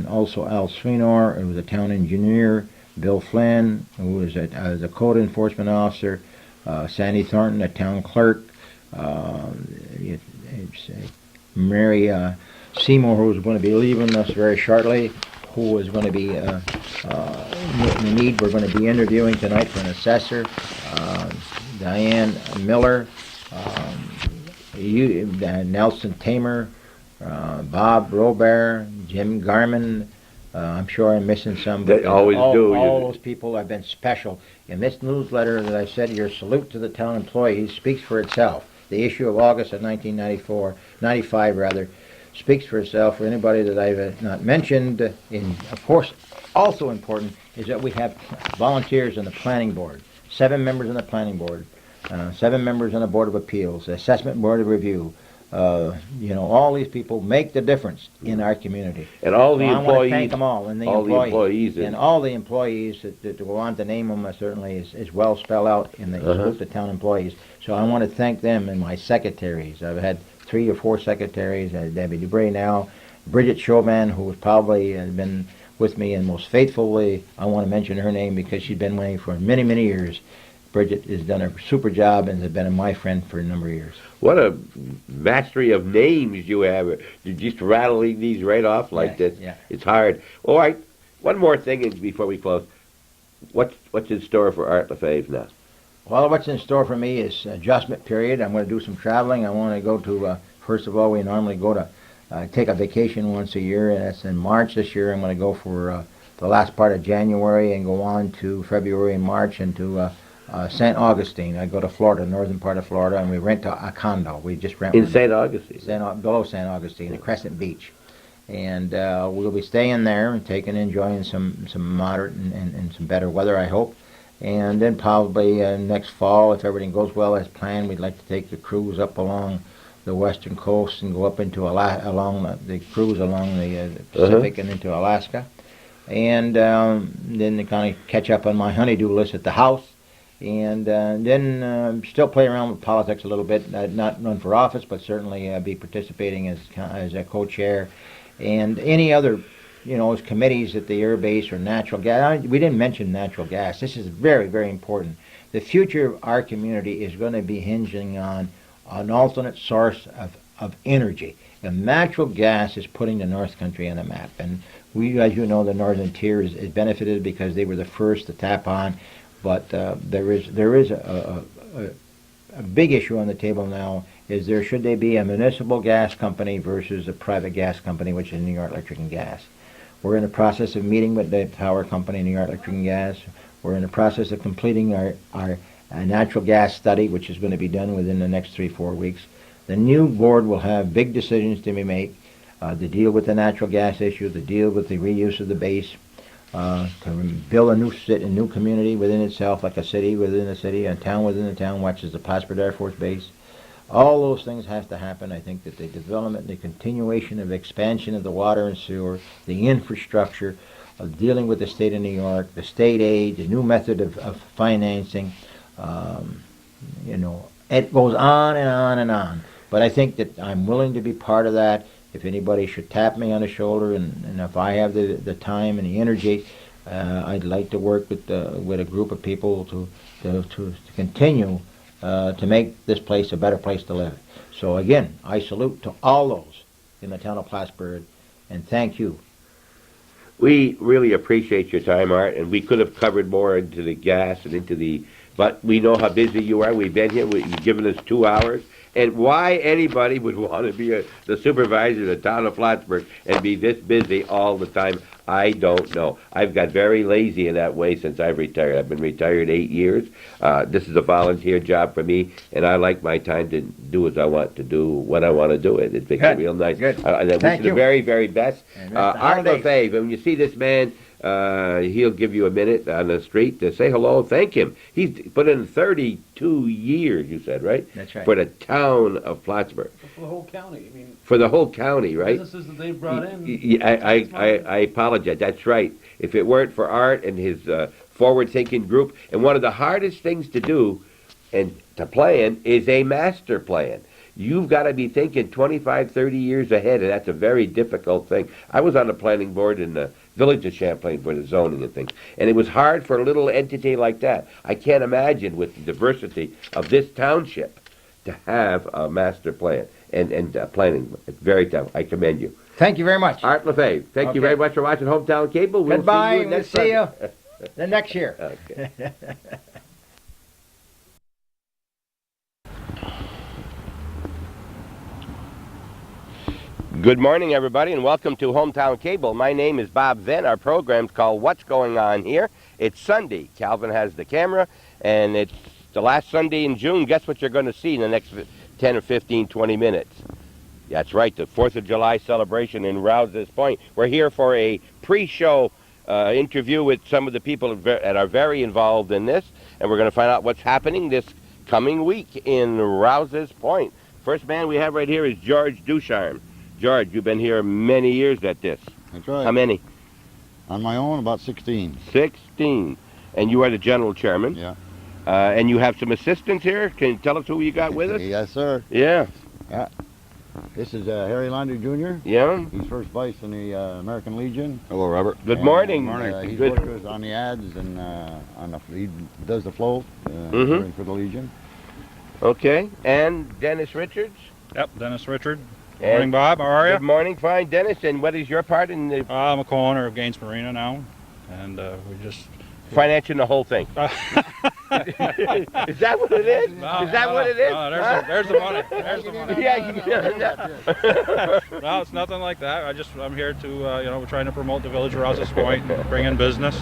also Al Swinor, who was a town engineer, Bill Flynn, who was a code enforcement officer, Sandy Thornton, a town clerk, Mary Seymour, who was going to be leaving us very shortly, who was going to be in need. We're going to be interviewing tonight for an assessor. Diane Miller, Nelson Tamer, Bob Robert, Jim Garman. I'm sure I'm missing some. They always do. All those people have been special. In this newsletter that I said, your salute to the town employees speaks for itself. The issue of August of 1995 rather, speaks for itself. For anybody that I've not mentioned, of course, also important is that we have volunteers on the planning board. 7 members on the planning board, 7 members on the Board of Appeals, the Assessment Board of Review, all these people make the difference in our community. And all the I want to employees, thank them all, and all the employees, and all the employees that go on to name them certainly is well spelled out in the salute to town employees. So I want to thank them and my secretaries. I've had 3 or 4 secretaries. Debbie Dubray now, Bridget Chauvin, who has probably been with me and most faithfully. I want to mention her name because she's been with me for many, many years. Bridget has done a super job and has been my friend for a number of years. What a mastery of names you have. You just rattling these right off like this. Yeah. It's hard. All right, one more thing before we close. What's in store for Art LeFevre now? Well, what's in store for me is adjustment period. I'm going to do some traveling. I want to go to, first of all, we normally go to take a vacation once a year, and that's in March this year. I'm going to go for the last part of January and go on to February and March into St. Augustine. I go to Florida, northern part of Florida, and we rent a condo. We just rent in St. Augustine, below St. Augustine, at Crescent Beach, and we'll be staying there and enjoying some moderate and some better weather, I hope. And then probably next fall, if everything goes well as planned, we'd like to take the cruise up along the western coast and go up into the cruise along the Pacific and into Alaska, and then to kind of catch up on my honeydew list at the house. And then still play around with politics a little bit, not run for office, but certainly be participating as a co-chair. And any other, as committees at the air base or natural gas. We didn't mention natural gas. This is very, very important. The future of our community is going to be hinging on an alternate source of energy. And natural gas is putting the North Country on the map. And we, as you know, the Northern Tier is benefited because they were the first to tap on. But there is a big issue on the table now. Should there be a municipal gas company versus a private gas company, which is New York Electric and Gas? We're in the process of meeting with the power company, New York Electric and Gas. We're in the process of completing our natural gas study, which is going to be done within the next 3-4 weeks. The new board will have big decisions to be made to deal with the natural gas issue, to deal with the reuse of the base, to build a new community within itself, like a city within a city, a town within a town, which is the Plattsburgh Air Force Base. All those things have to happen. I think that the development, the continuation of expansion of the water and sewer, the infrastructure, of dealing with the state of New York, the state aid, the new method of financing, it goes on and on and on. But I think that I'm willing to be part of that. If anybody should tap me on the shoulder, and if I have the time and the energy, I'd like to work with a group of people to continue to make this place a better place to live. So again, I salute to all those in the town of Plattsburgh, and thank you. We really appreciate your time, Art, and we could have covered more into the gas and but we know how busy you are. We've been here. You've given us 2 hours. And why anybody would want to be the supervisor of the town of Plattsburgh and be this busy all the time, I don't know. I've got very lazy in that way since I've retired. I've been retired 8 years. This is a volunteer job for me, and I like my time to do as I want to do when I want to do it. It makes it real nice. Good. I wish you the very, very best. Art LeFevre, when you see this man, he'll give you a minute on the street to say hello, thank him. He's put in 32 years, you said, right? That's right. For the town of Plattsburgh. For the whole county. For the whole county, right? Businesses that they brought in. I apologize. That's right. If it weren't for Art and his forward-thinking group, and one of the hardest things to do and to plan is a master plan. You've got to be thinking 25, 30 years ahead, and that's a very difficult thing. I was on the planning board in the village of Champlain for the zoning and things, and it was hard for a little entity like that. I can't imagine with the diversity of this township to have a master plan and planning. It's very tough. I commend you. Thank you very much. Art LeFevre, thank you very much for watching Hometown Cable. We'll Goodbye. See you next See you Sunday. the next year. Okay. Good morning, everybody, and welcome to Hometown Cable. My name is Bob Venn. Our program's called What's Going On Here. It's Sunday. Calvin has the camera, and it's the last Sunday in June. Guess what you're going to see in the next 10 or 15, 20 minutes? That's right, the 4th of July celebration in Rouse's Point. We're here for a pre-show interview with some of the people that are very involved in this, and we're going to find out what's happening this coming week in Rouse's Point. First man we have right here is George Ducharme. George, you've been here many years at this. That's right. How many? On my own, about 16. 16. And you are the general chairman. Yeah. And you have some assistants here. Can you tell us who you got with us? Yes, sir. Yeah. This is Harry Landry Jr. Yeah. He's first vice in the American Legion. Hello, Robert. Good morning. He's Good. worked with us on the ads and he does the float for the Legion. Okay. And Dennis Richards. Yep, Dennis Richard. And Morning, Bob. How are you? Good morning. Fine, Dennis. And what is your part in the I'm a co-owner of Gaines Marina now, and we just... financing the whole thing? Is that what it is? Is that what it is? No, there's the money. There's the money. Yeah. No, it's nothing like that. I'm here to, we're trying to promote the village of Rouse's Point, bring in business,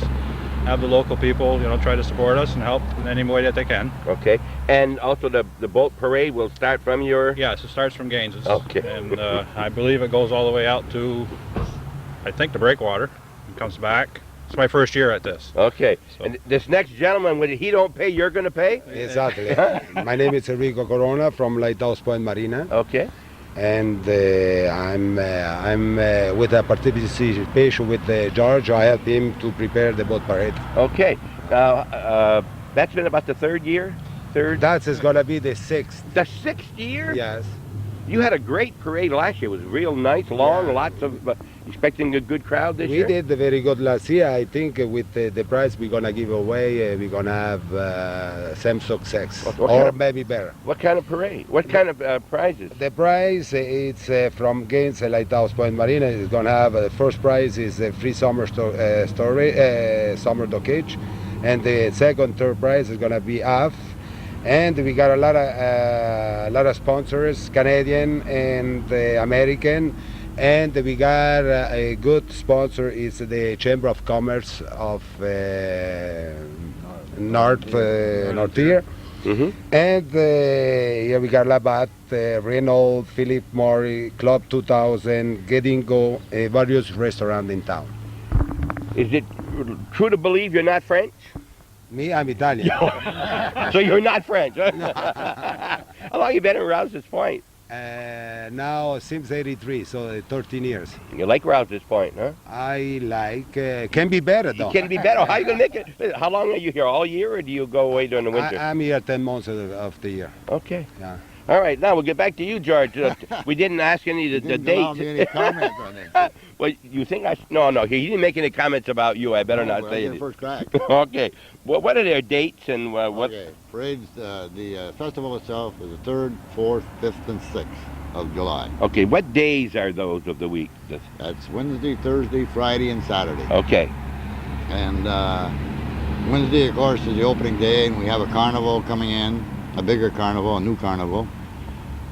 have the local people, try to support us and help in any way that they can. Okay. And also the boat parade will start from your... Yes, it starts from Gaines. Okay. And I believe it goes all the way out to, I think, the breakwater and comes back. It's my first year at this. Okay. So. And this next gentleman, when he don't pay, you're going to pay? Exactly. My name is Enrico Corona from Lighthouse Point Marina, Okay. and I'm with a participation with George. I help him to prepare the boat parade. Okay. That's been about the third year? That is gonna be the 6th. The 6th year? Yes. You had a great parade last year. It was real nice, long, Yeah. lots of... expecting a good crowd this We year? did very good last year. I think with the prize we're gonna give away, we're gonna have same success, What or kind of- maybe better. What kind of parade? What kind of prizes? The prize it's from Gaines Lighthouse Point Marina. It's gonna have the first prize is a free summer summer dockage, and the second, third prize is gonna be half. And we got a lot of sponsors, Canadian and American, and we got a good sponsor is the Chamber of Commerce of North here. Mm-hmm. And here we got Labatt, Renault, Philip Morris, Club 2000, Gedingo, various restaurants in town. Is it true to believe you're not French? Me, I'm Italian. So you're not French. How long you been in Rouse's Point? Now since 83, so 13 years. You like Rouse's Point, huh? I like, can be better though. It can be better. How you gonna make it? How long are you here? All year, or do you go away during the winter? I'm here 10 months of the year. Okay. Yeah. All right. Now we'll get back to you, George. We didn't ask any of the Didn't allow dates. me any comments on it. Well, you think I? No. He didn't make any comments about you. I better not Well, say your it. first crack. Okay. Well, what are their dates and what? Okay. Parades, the festival itself is the 3rd, 4th, 5th, and 6th of July. Okay. What days are those of the week? That's Wednesday, Thursday, Friday, and Saturday. Okay. And Wednesday, of course, is the opening day, and we have a carnival coming in, a bigger carnival, a new carnival.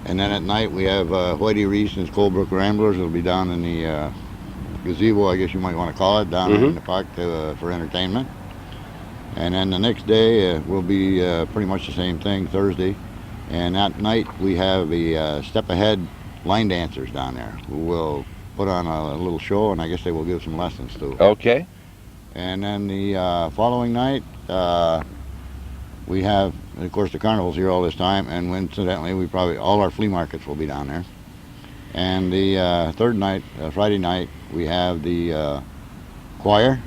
And then at night, we have Whitey Reese and his Colebrook Ramblers will be down in the gazebo, I guess you might want to call it, down in the park for entertainment. And then the next day will be pretty much the same thing, Thursday. And at night, we have a step ahead line dancers down there who will put on a little show, and I guess they will give some lessons too. Okay. And then the following night, we have, of course, the carnival's here all this time, and incidentally, all our flea markets will be down there. And the third night, Friday night, we have the choir,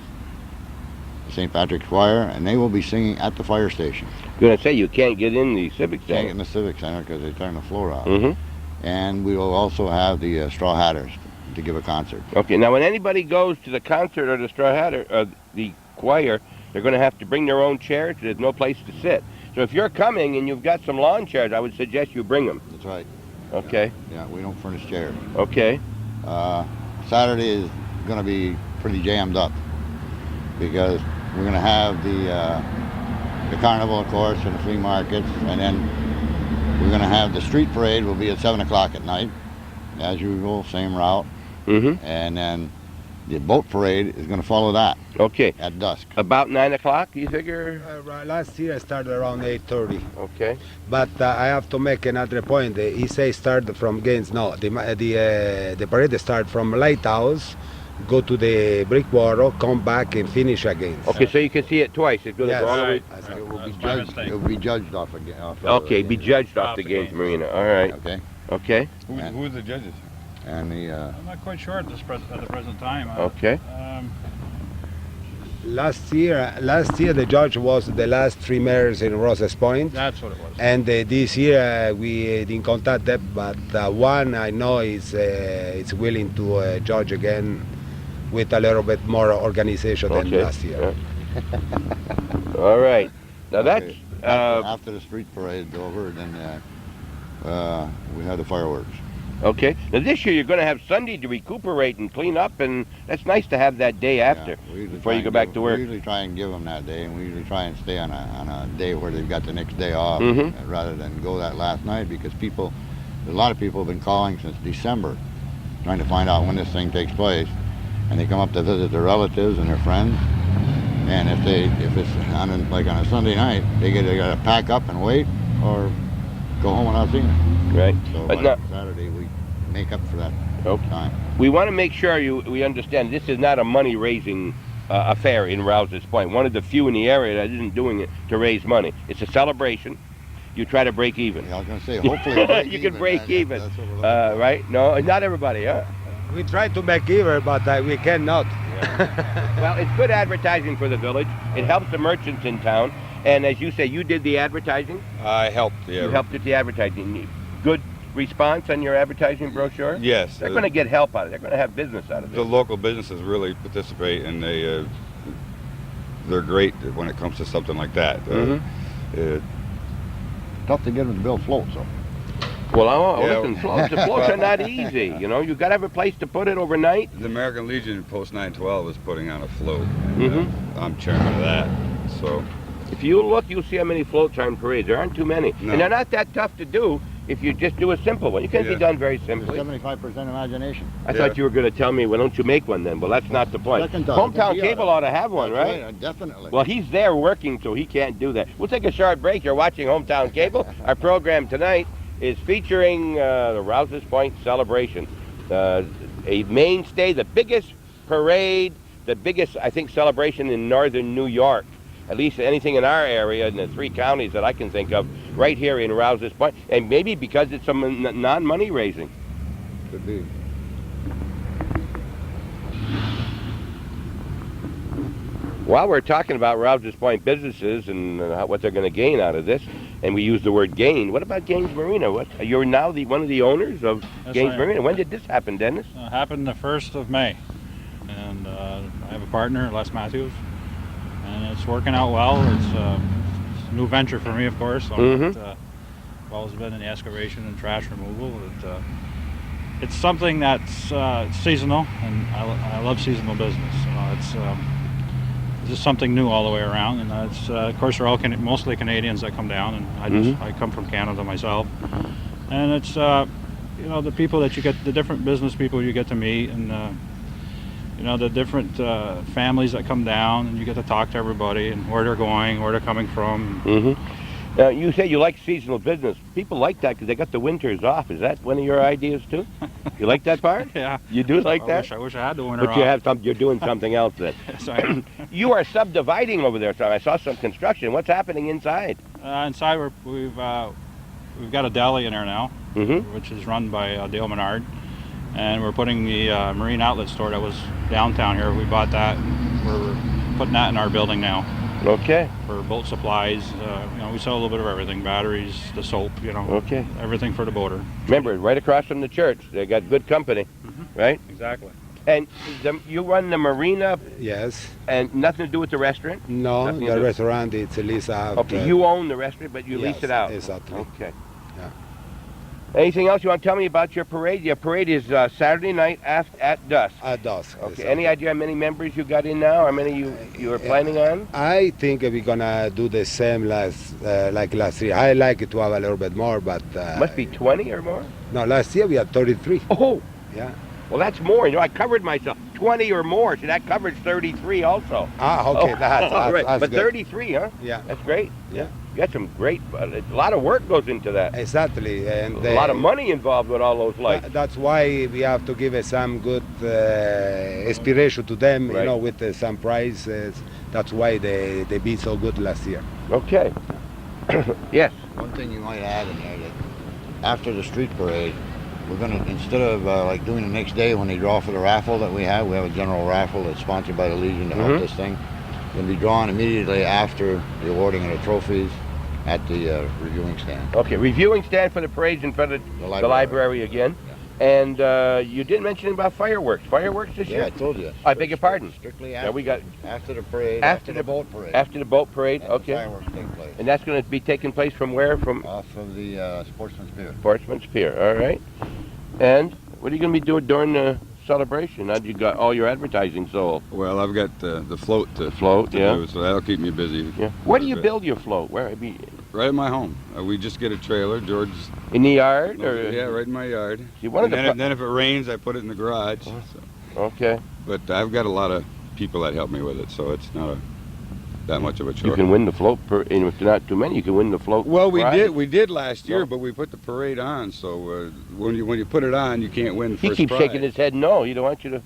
St. Patrick's Choir, and they will be singing at the fire station. I'm gonna say you can't get in the Civic Can't get Center. in the Civic Center because they turn the floor out. Mm-hmm. And we will also have the Straw Hatters to give a concert. Okay. Now, when anybody goes to the concert or the Straw Hatter or the choir, they're going to have to bring their own chairs. There's no place to sit. So if you're coming and you've got some lawn chairs, I would suggest you bring them. That's right. Okay. Yeah, we don't furnish chairs. Okay. Saturday is going to be pretty jammed up because we're going to have the carnival, of course, and the flea markets, and then we're going to have the street parade will be at 7 o'clock at night, as usual, same route. Mm-hmm. And then the boat parade is going to follow that Okay. at dusk. About 9 o'clock, you figure? Right, last year I started around 8:30, Okay. but I have to make another point. He says start from Gaines. No, the parade start from Lighthouse, go to the Breakwater, come back and finish again. Okay, so you can see it twice. It's going to Yes. go all the way. It will be That's my judged. mistake. It will be judged off again. Okay, be judged off the Gaines Marina. All right. Okay. Okay. Who are the judges? And the I'm not quite sure at the present time. Okay. Last year the judge was the last 3 mayors in Roses Point. That's what it was. And this year we didn't contact them, but one I know is willing to judge again with a little bit more organization than Okay. last year. Yeah. All right. Now that's after the street parade's over, then we have the fireworks. okay. Now this year you're going to have Sunday to recuperate and clean up, and that's nice to have that day after Yeah, we usually before try you go and back give- to work. We usually try and give them that day, and we usually try and stay on a day where they've got the next day off, Mhm. rather than go that last night, because a lot of people have been calling since December, trying to find out when this thing takes place, and they come up to visit their relatives and their friends, and if it's on a Sunday night, they got to pack up and wait, or go home without seeing it. Right. So But by now, Saturday we make up for that Okay. time. we want to make sure we understand this is not a money-raising affair in Rouse's Point. One of the few in the area that isn't doing it to raise money. It's a celebration. You try to break even. Yeah, I was going to say, hopefully break You can break even, That's what we're looking for. right? No, not everybody, huh? We try to make even, but we cannot. Well, it's good advertising for the village. It helps the merchants in town. And as you say, you did the advertising. I helped. Yeah. You helped with the advertising. Good response on your advertising brochure? Yes. They're going to get help out of it. They're going to have business out of The it. local businesses really participate, and they're great when it comes to something like that. Tough to get them to build floats, so. Well, Yeah. listen, the floats are not easy. You know, you got to have a place to put it overnight. The American Legion Post 912 is putting on a float. Mhm. I'm chairman of that. So If you look, you'll see how many floats are in parades. There aren't too many. No. And they're not that tough to do if you just do a simple one. You can be Yeah. done very There's simply. 75% imagination. I thought you were going to tell me, well, don't you make one then? Well, that's not the point. Second thought. Hometown Yeah. Cable ought to have one, That's right? Definitely. Well, he's there working, so he can't do that. We'll take a short break. You're watching Hometown Cable. Our program tonight is featuring the Rouse's Point celebration. A mainstay, the biggest parade, the biggest, I think, celebration in northern New York. At least anything in our area, in the 3 counties that I can think of, right here in Rouse's Point. And maybe because it's some non-money raising. Could be. While we're talking about Rouse's Point businesses and what they're going to gain out of this, and we use the word gain, what about Gaines Marina? You're now one of the owners of Yes, Gaines I am. Marina. When did this happen, Dennis? Happened the 1st of May. And I have a partner, Les Matthews. And it's working out well. It's a new venture for me, of course. Mhm. I've always been in the excavation and trash removal. It's something that's seasonal, and I love seasonal business. It's just something new all the way around, and of course, they're all mostly Canadians that come down, and I come from Canada myself, and it's the people that you get, the different business people you get to meet, and the different families that come down, and you get to talk to everybody and where they're going, where they're coming from. Now, you say you like seasonal business. People like that because they got the winters off. Is that one of your ideas too? You like that part? Yeah. You do like that? I wish I had the winter But you off. have you're doing something else then. Yes, I am. You are subdividing over there, so I saw some construction. What's happening inside? Inside, we've got a deli in there now, which is run by Dale Menard, and we're putting the marine outlet store that was downtown here. We bought that, and we're putting that in our building now Okay. for boat supplies. We sell a little bit of everything: batteries, the soap, Okay. everything for the boater. Remember, right across from the church, they got good company, right? Exactly. And you run the marina Yes. and nothing to do with the restaurant? No, Nothing to the do- restaurant, it's a lease out. Okay, you own the restaurant, but you lease yes, it out. exactly. Okay. Yeah. Anything else you want to tell me about your parade? Your parade is Saturday night at dusk. At dusk. Okay. exactly. Any idea how many members you got in now? How many you are planning on? I think we're gonna do the same like last year. I like it to have a little bit more, but Must be 20 or more. no. Last year we had 33. Oh, Yeah. well that's more. I covered myself. 20 or more. So that covers 33 also. Ah, okay. Oh, That's all right. that's But good. 33, huh? Yeah. That's great. Yeah. You got some great. A lot of work goes into that. Exactly, and A lot of money involved with all those lights. That's why we have to give some good inspiration to them, Right. with some prizes. That's why they be so good last year. Okay. Yes. One thing you might add in there that after the street parade, we're gonna, instead of like doing the next day when they draw for the raffle that we have a general raffle that's sponsored by the Legion to help this thing. We're gonna be drawn immediately after the awarding of the trophies at the reviewing stand. Okay, reviewing stand for the parades in front of the library again. Yeah. And you didn't mention about fireworks. Fireworks this year? Yeah, I told you. I beg your pardon. Strictly Yeah, we got after the parade, after the boat parade. After the boat parade, and okay. The fireworks take place. And that's going to be taking place from where? From Off of the Sportsman's Pier. Sportsman's Pier, all right. And what are you going to be doing during the celebration? How'd you got all your advertising sold? Well, I've got the float to yeah. do, so that'll keep me busy. Yeah. Where do you build your float? Where? Right at my home. We just get a trailer. George. In the yard? Or? Yeah, right in my yard. See, then if it rains, I put it in the garage. So. Okay. But I've got a lot of people that help me with it, so it's not that much of a chore. You can win the float, and if not too many, you can win the float. Well, prize. we did last year, but we put the parade on, so when you put it on, you can't win first prize. He keeps shaking his head no. He don't want you to.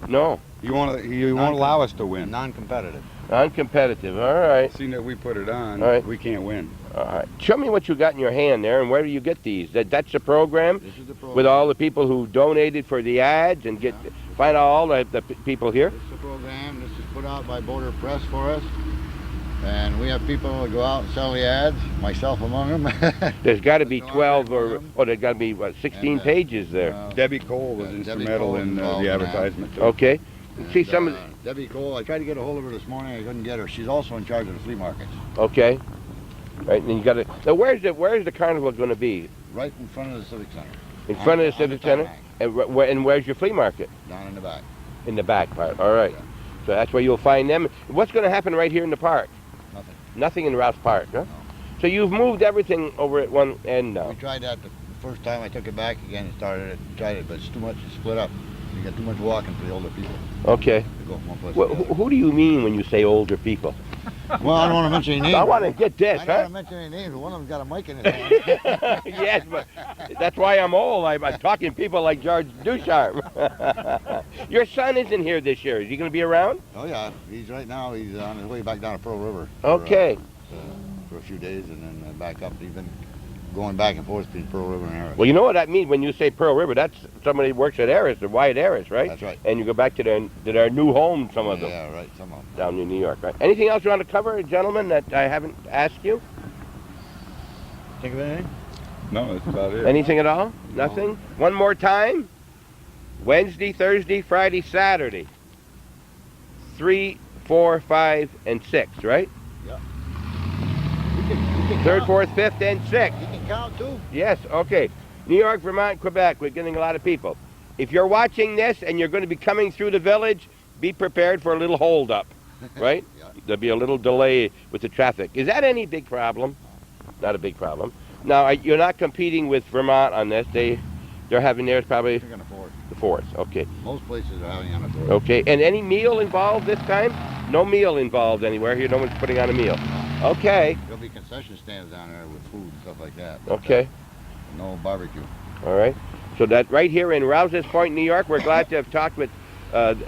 No. You won't allow us to win. Non-competitive. Non-competitive, all right. Seeing that we put it on, all right. We can't win. All right. Show me what you got in your hand there, and where do you get these? That's the program? This is the program. With all the people who donated for the ads and find out all the people here? This is the program. This is put out by Border Press for us. And we have people that go out and sell the ads, myself among them. There's got to be 12 there's got to be, 16 pages there. Debbie Cole was instrumental in the advertisement, too. Okay. And, see some of the... Debbie Cole, I tried to get a hold of her this morning. I couldn't get her. She's also in charge of the flea markets. Okay. Right, and you got to... Now, where's the carnival going to be? Right in front of the Civic Center. In front of the Civic Center? And where's your flea market? Down in the back. In the back part, all right. Yeah. So that's where you'll find them. What's going to happen right here in the park? Nothing. Nothing in Rouse Park, huh? No. So you've moved everything over at one end now. We tried that the first time. I took it back again and tried it, but it's too much to split up. You got too much walking for the older people. Okay. To go from one place Well, to the other. who do you mean when you say older people? Well, I don't want to mention any names. I want to get this, I don't huh? want to mention any names, but one of them's got a mic in his hand. Yes, but that's why I'm old. I'm talking to people like George Ducharme. Your son isn't here this year. Is he going to be around? Oh yeah, he's right now. He's on his way back down to Pearl River. Okay. For a few days and then back up. He's been going back and forth between Pearl River and Harris. Well, you know what that means when you say Pearl River. That's somebody who works at Harris, or Wyatt Harris, right? That's right. And you go back to their new home, some of them. Yeah, right. Some of them. Down in New York, right? Anything else you want to cover, gentlemen, that I haven't asked you? Think of anything? No, that's about it. Anything at all? Nothing? One more time. Wednesday, Thursday, Friday, Saturday. 3, 4, 5, and 6, right? Yeah. You can 3rd, count. 4th, 5th, and 6th. You can count too. Yes, okay. New York, Vermont, Quebec, we're getting a lot of people. If you're watching this and you're going to be coming through the village, be prepared for a little holdup, right? Yeah. There'll be a little delay with the traffic. Is that any big problem? Not a big problem. Now, you're not competing with Vermont on this. They're having theirs probably You're gonna force. the 4th. Okay. Most places are having on a fourth. Okay. And any meal involved this time? No meal involved anywhere here. No one's putting on a meal. Okay. There'll be concession stands down there with food and stuff like that. Okay. No barbecue. All right. So that right here in Rouse's Point, New York, we're glad to have talked with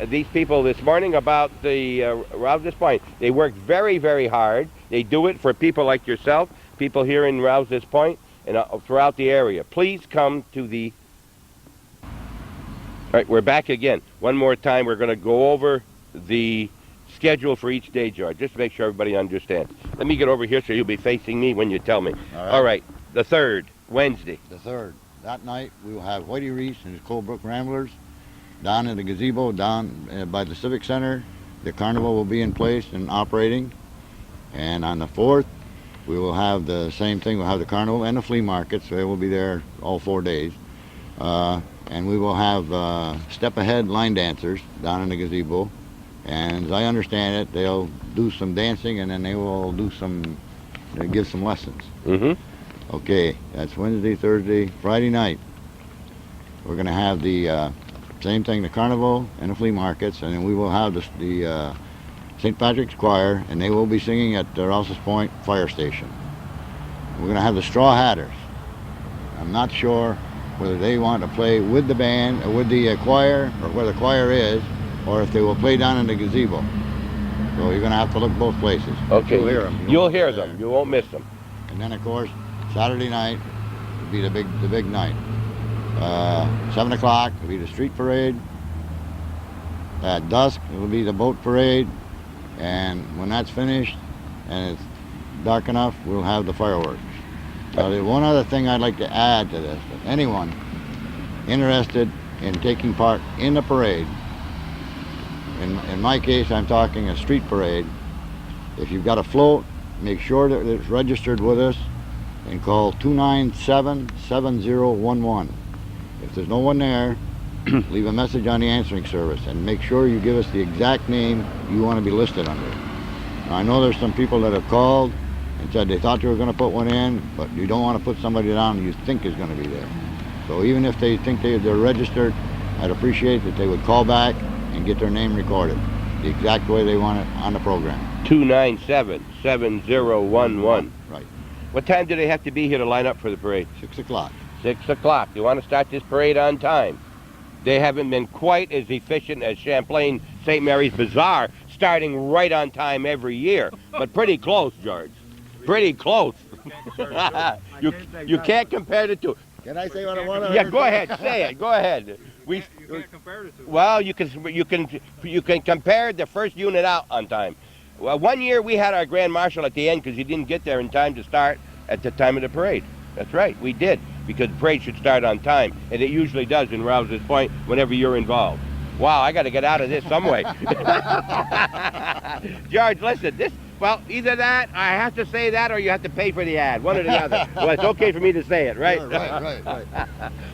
these people this morning about the Rouse's Point. They work very, very hard. They do it for people like yourself, people here in Rouse's Point and throughout the area. Please come to the... All right, we're back again. One more time, we're going to go over the schedule for each day, George, just to make sure everybody understands. Let me get over here so you'll be facing me when you tell me. All right. The 3rd, Wednesday. The 3rd. That night, we will have Whitey Reese and his Colebrook Ramblers down in the gazebo down by the Civic Center. The carnival will be in place and operating. And on the 4th, we will have the same thing. We'll have the carnival and the flea market, so they will be there all 4 days. And we will have step ahead line dancers down in the gazebo. And as I understand it, they'll do some dancing and then they will do give some lessons. Mm-hmm. Okay, that's Wednesday, Thursday, Friday night. We're going to have the same thing, the carnival and the flea markets, and then we will have the St. Patrick's Choir, and they will be singing at the Rouse's Point Fire Station. We're going to have the Straw Hatters. I'm not sure whether they want to play with the band, or with the choir, or where the choir is, or if they will play down in the gazebo. So you're going to have to look both places. Okay. You'll hear them. You'll hear them. You won't miss them. And then, of course, Saturday night, would be the big night. 7 o'clock will be the street parade. At dusk it will be the boat parade, and when that's finished and it's dark enough, we'll have the fireworks. Now, the one other thing I'd like to add to this: if anyone interested in taking part in the parade, in my case, I'm talking a street parade. If you've got a float, make sure that it's registered with us and call 297-7011. If there's no one there, leave a message on the answering service and make sure you give us the exact name you want to be listed under. Now, I know there's some people that have called and said they thought they were going to put one in, but you don't want to put somebody down you think is going to be there. So even if they think they're registered, I'd appreciate that they would call back and get their name recorded the exact way they want it on the program. 297-7011. Right. What time do they have to be here to line up for the parade? 6 o'clock. 6 o'clock. You want to start this parade on time. They haven't been quite as efficient as Champlain St. Mary's Bazaar, starting right on time every year. But pretty close, George. Pretty close. you can't compare the two. Can I say what I want to? Yeah, go ahead. Say it. Go ahead. You can't compare the two. Well, you can compare the first unit out on time. Well, one year we had our grand marshal at the end because he didn't get there in time to start at the time of the parade. That's right, we did, because the parade should start on time, and it usually does in Rouse's Point whenever you're involved. Wow, I got to get out of this some way. George, listen, well, either that, I have to say that, or you have to pay for the ad, one or the other. Well, it's okay for me to say it, right? Right.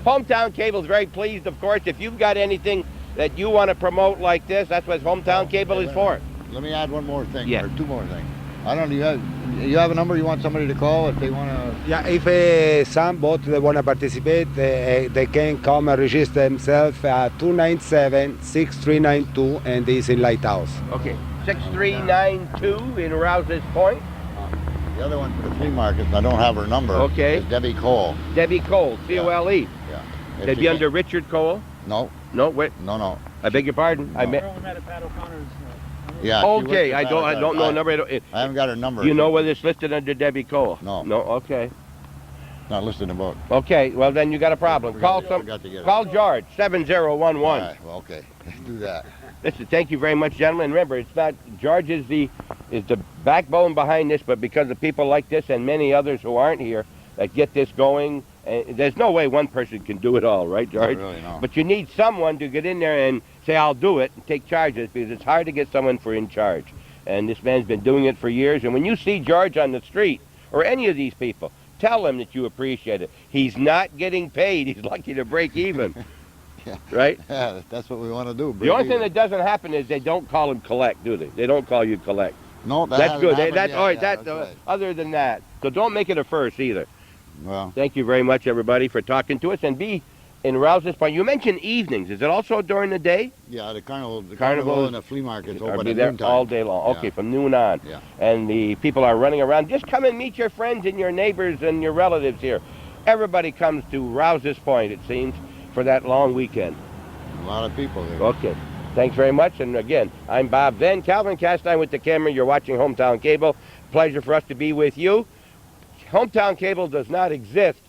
Hometown Cable's very pleased, of course. If you've got anything that you want to promote like this, that's what Hometown Cable is for. Let me add one more thing, Yeah. or two more things. I don't know, you have a number you want somebody to call if they want to? Yeah, if some boat they want to participate, they can come and register themselves at 297-6392, and it's in Lighthouse. Okay, 6392 in Rouse's Point. The other one for the flea market, I don't have her number. Okay. Is Debbie Cole. Debbie Cole, C-O-L-E. Yeah. If They'd she be can- under Richard Cole? No, No, wait, no. I beg your pardon. I meant. met at Pat O'Connor's. Yeah. she works Okay, at I don't know a number. I haven't got her number. You know whether it's listed under Debbie Cole? No. No, okay. Not listed in the book. Okay, well then you got a problem. Call Forgot to get it. Call George, 7011. All right, well, okay. Do that. Listen, thank you very much, gentlemen. Remember, it's not George is the backbone behind this, but because of people like this and many others who aren't here that get this going, there's no way one person can do it all, right, George? Not really, no. But you need someone to get in there and say, I'll do it, and take charge of it, because it's hard to get someone for in charge. And this man's been doing it for years. And when you see George on the street, or any of these people, tell him that you appreciate it. He's not getting paid. He's lucky to break even. Yeah. Right? Yeah, that's what we want to do. The only thing that doesn't happen is they don't call him collect, do they? They don't call you collect. No, that That's hasn't good. happened That's yet. all right. Yeah, That's right. other than that. So don't make it a first either. Well, Thank you very much, everybody, for talking to us. And be in Rouse's Point. You mentioned evenings. Is it also during the day? yeah, the carnival Carnival and the flea market's I'll open be at there noontime. all day long. Yeah. Okay, from noon on. Yeah. And the people are running around. Just come and meet your friends and your neighbors and your relatives here. Everybody comes to Rouse's Point, it seems, for that long weekend. A lot of people here. Okay. Thanks very much. And again, I'm Bob Venn. Calvin Castine with the camera. You're watching Hometown Cable. Pleasure for us to be with you. Hometown Cable does not exist.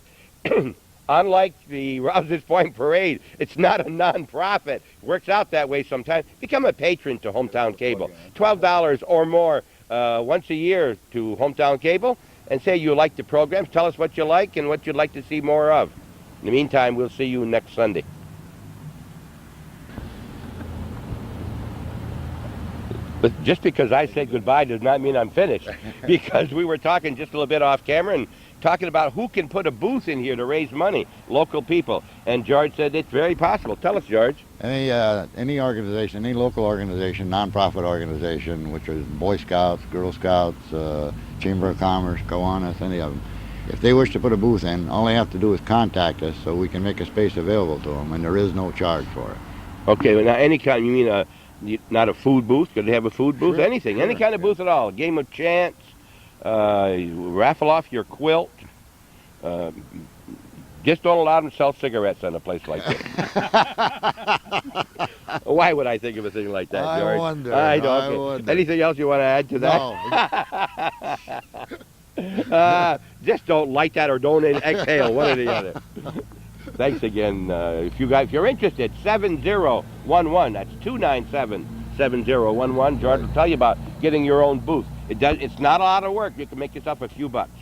Unlike the Rouse's Point Parade, it's not a non-profit. Works out that way sometimes. Become a patron to Hometown Cable. $12 or more once a year to Hometown Cable, and say you like the programs. Tell us what you like and what you'd like to see more of. In the meantime, we'll see you next Sunday. But just because I said goodbye does not mean I'm finished. Because we were talking just a little bit off camera and talking about who can put a booth in here to raise money, local people. And George said it's very possible. Tell us, George. Any organization, any local organization, nonprofit organization, which is Boy Scouts, Girl Scouts, Chamber of Commerce, Kiwanis, any of them, if they wish to put a booth in, all they have to do is contact us so we can make a space available to them, and there is no charge for it. Okay, well, now any kind, you mean not a food booth? Could they have a food booth? Sure, Anything, any sure, kind of booth at all. A game of chance, raffle off your quilt. Just don't allow them to sell cigarettes in a place like this. Why would I think of a thing like that, I George? wonder, I don't. I wonder. Anything else you want to add to that? No. Just don't light that or don't exhale, one or the other. Thanks again. If you're interested, 7011. That's 297-7011. George will tell you about getting your own booth. It's not a lot of work. You can make yourself a few bucks.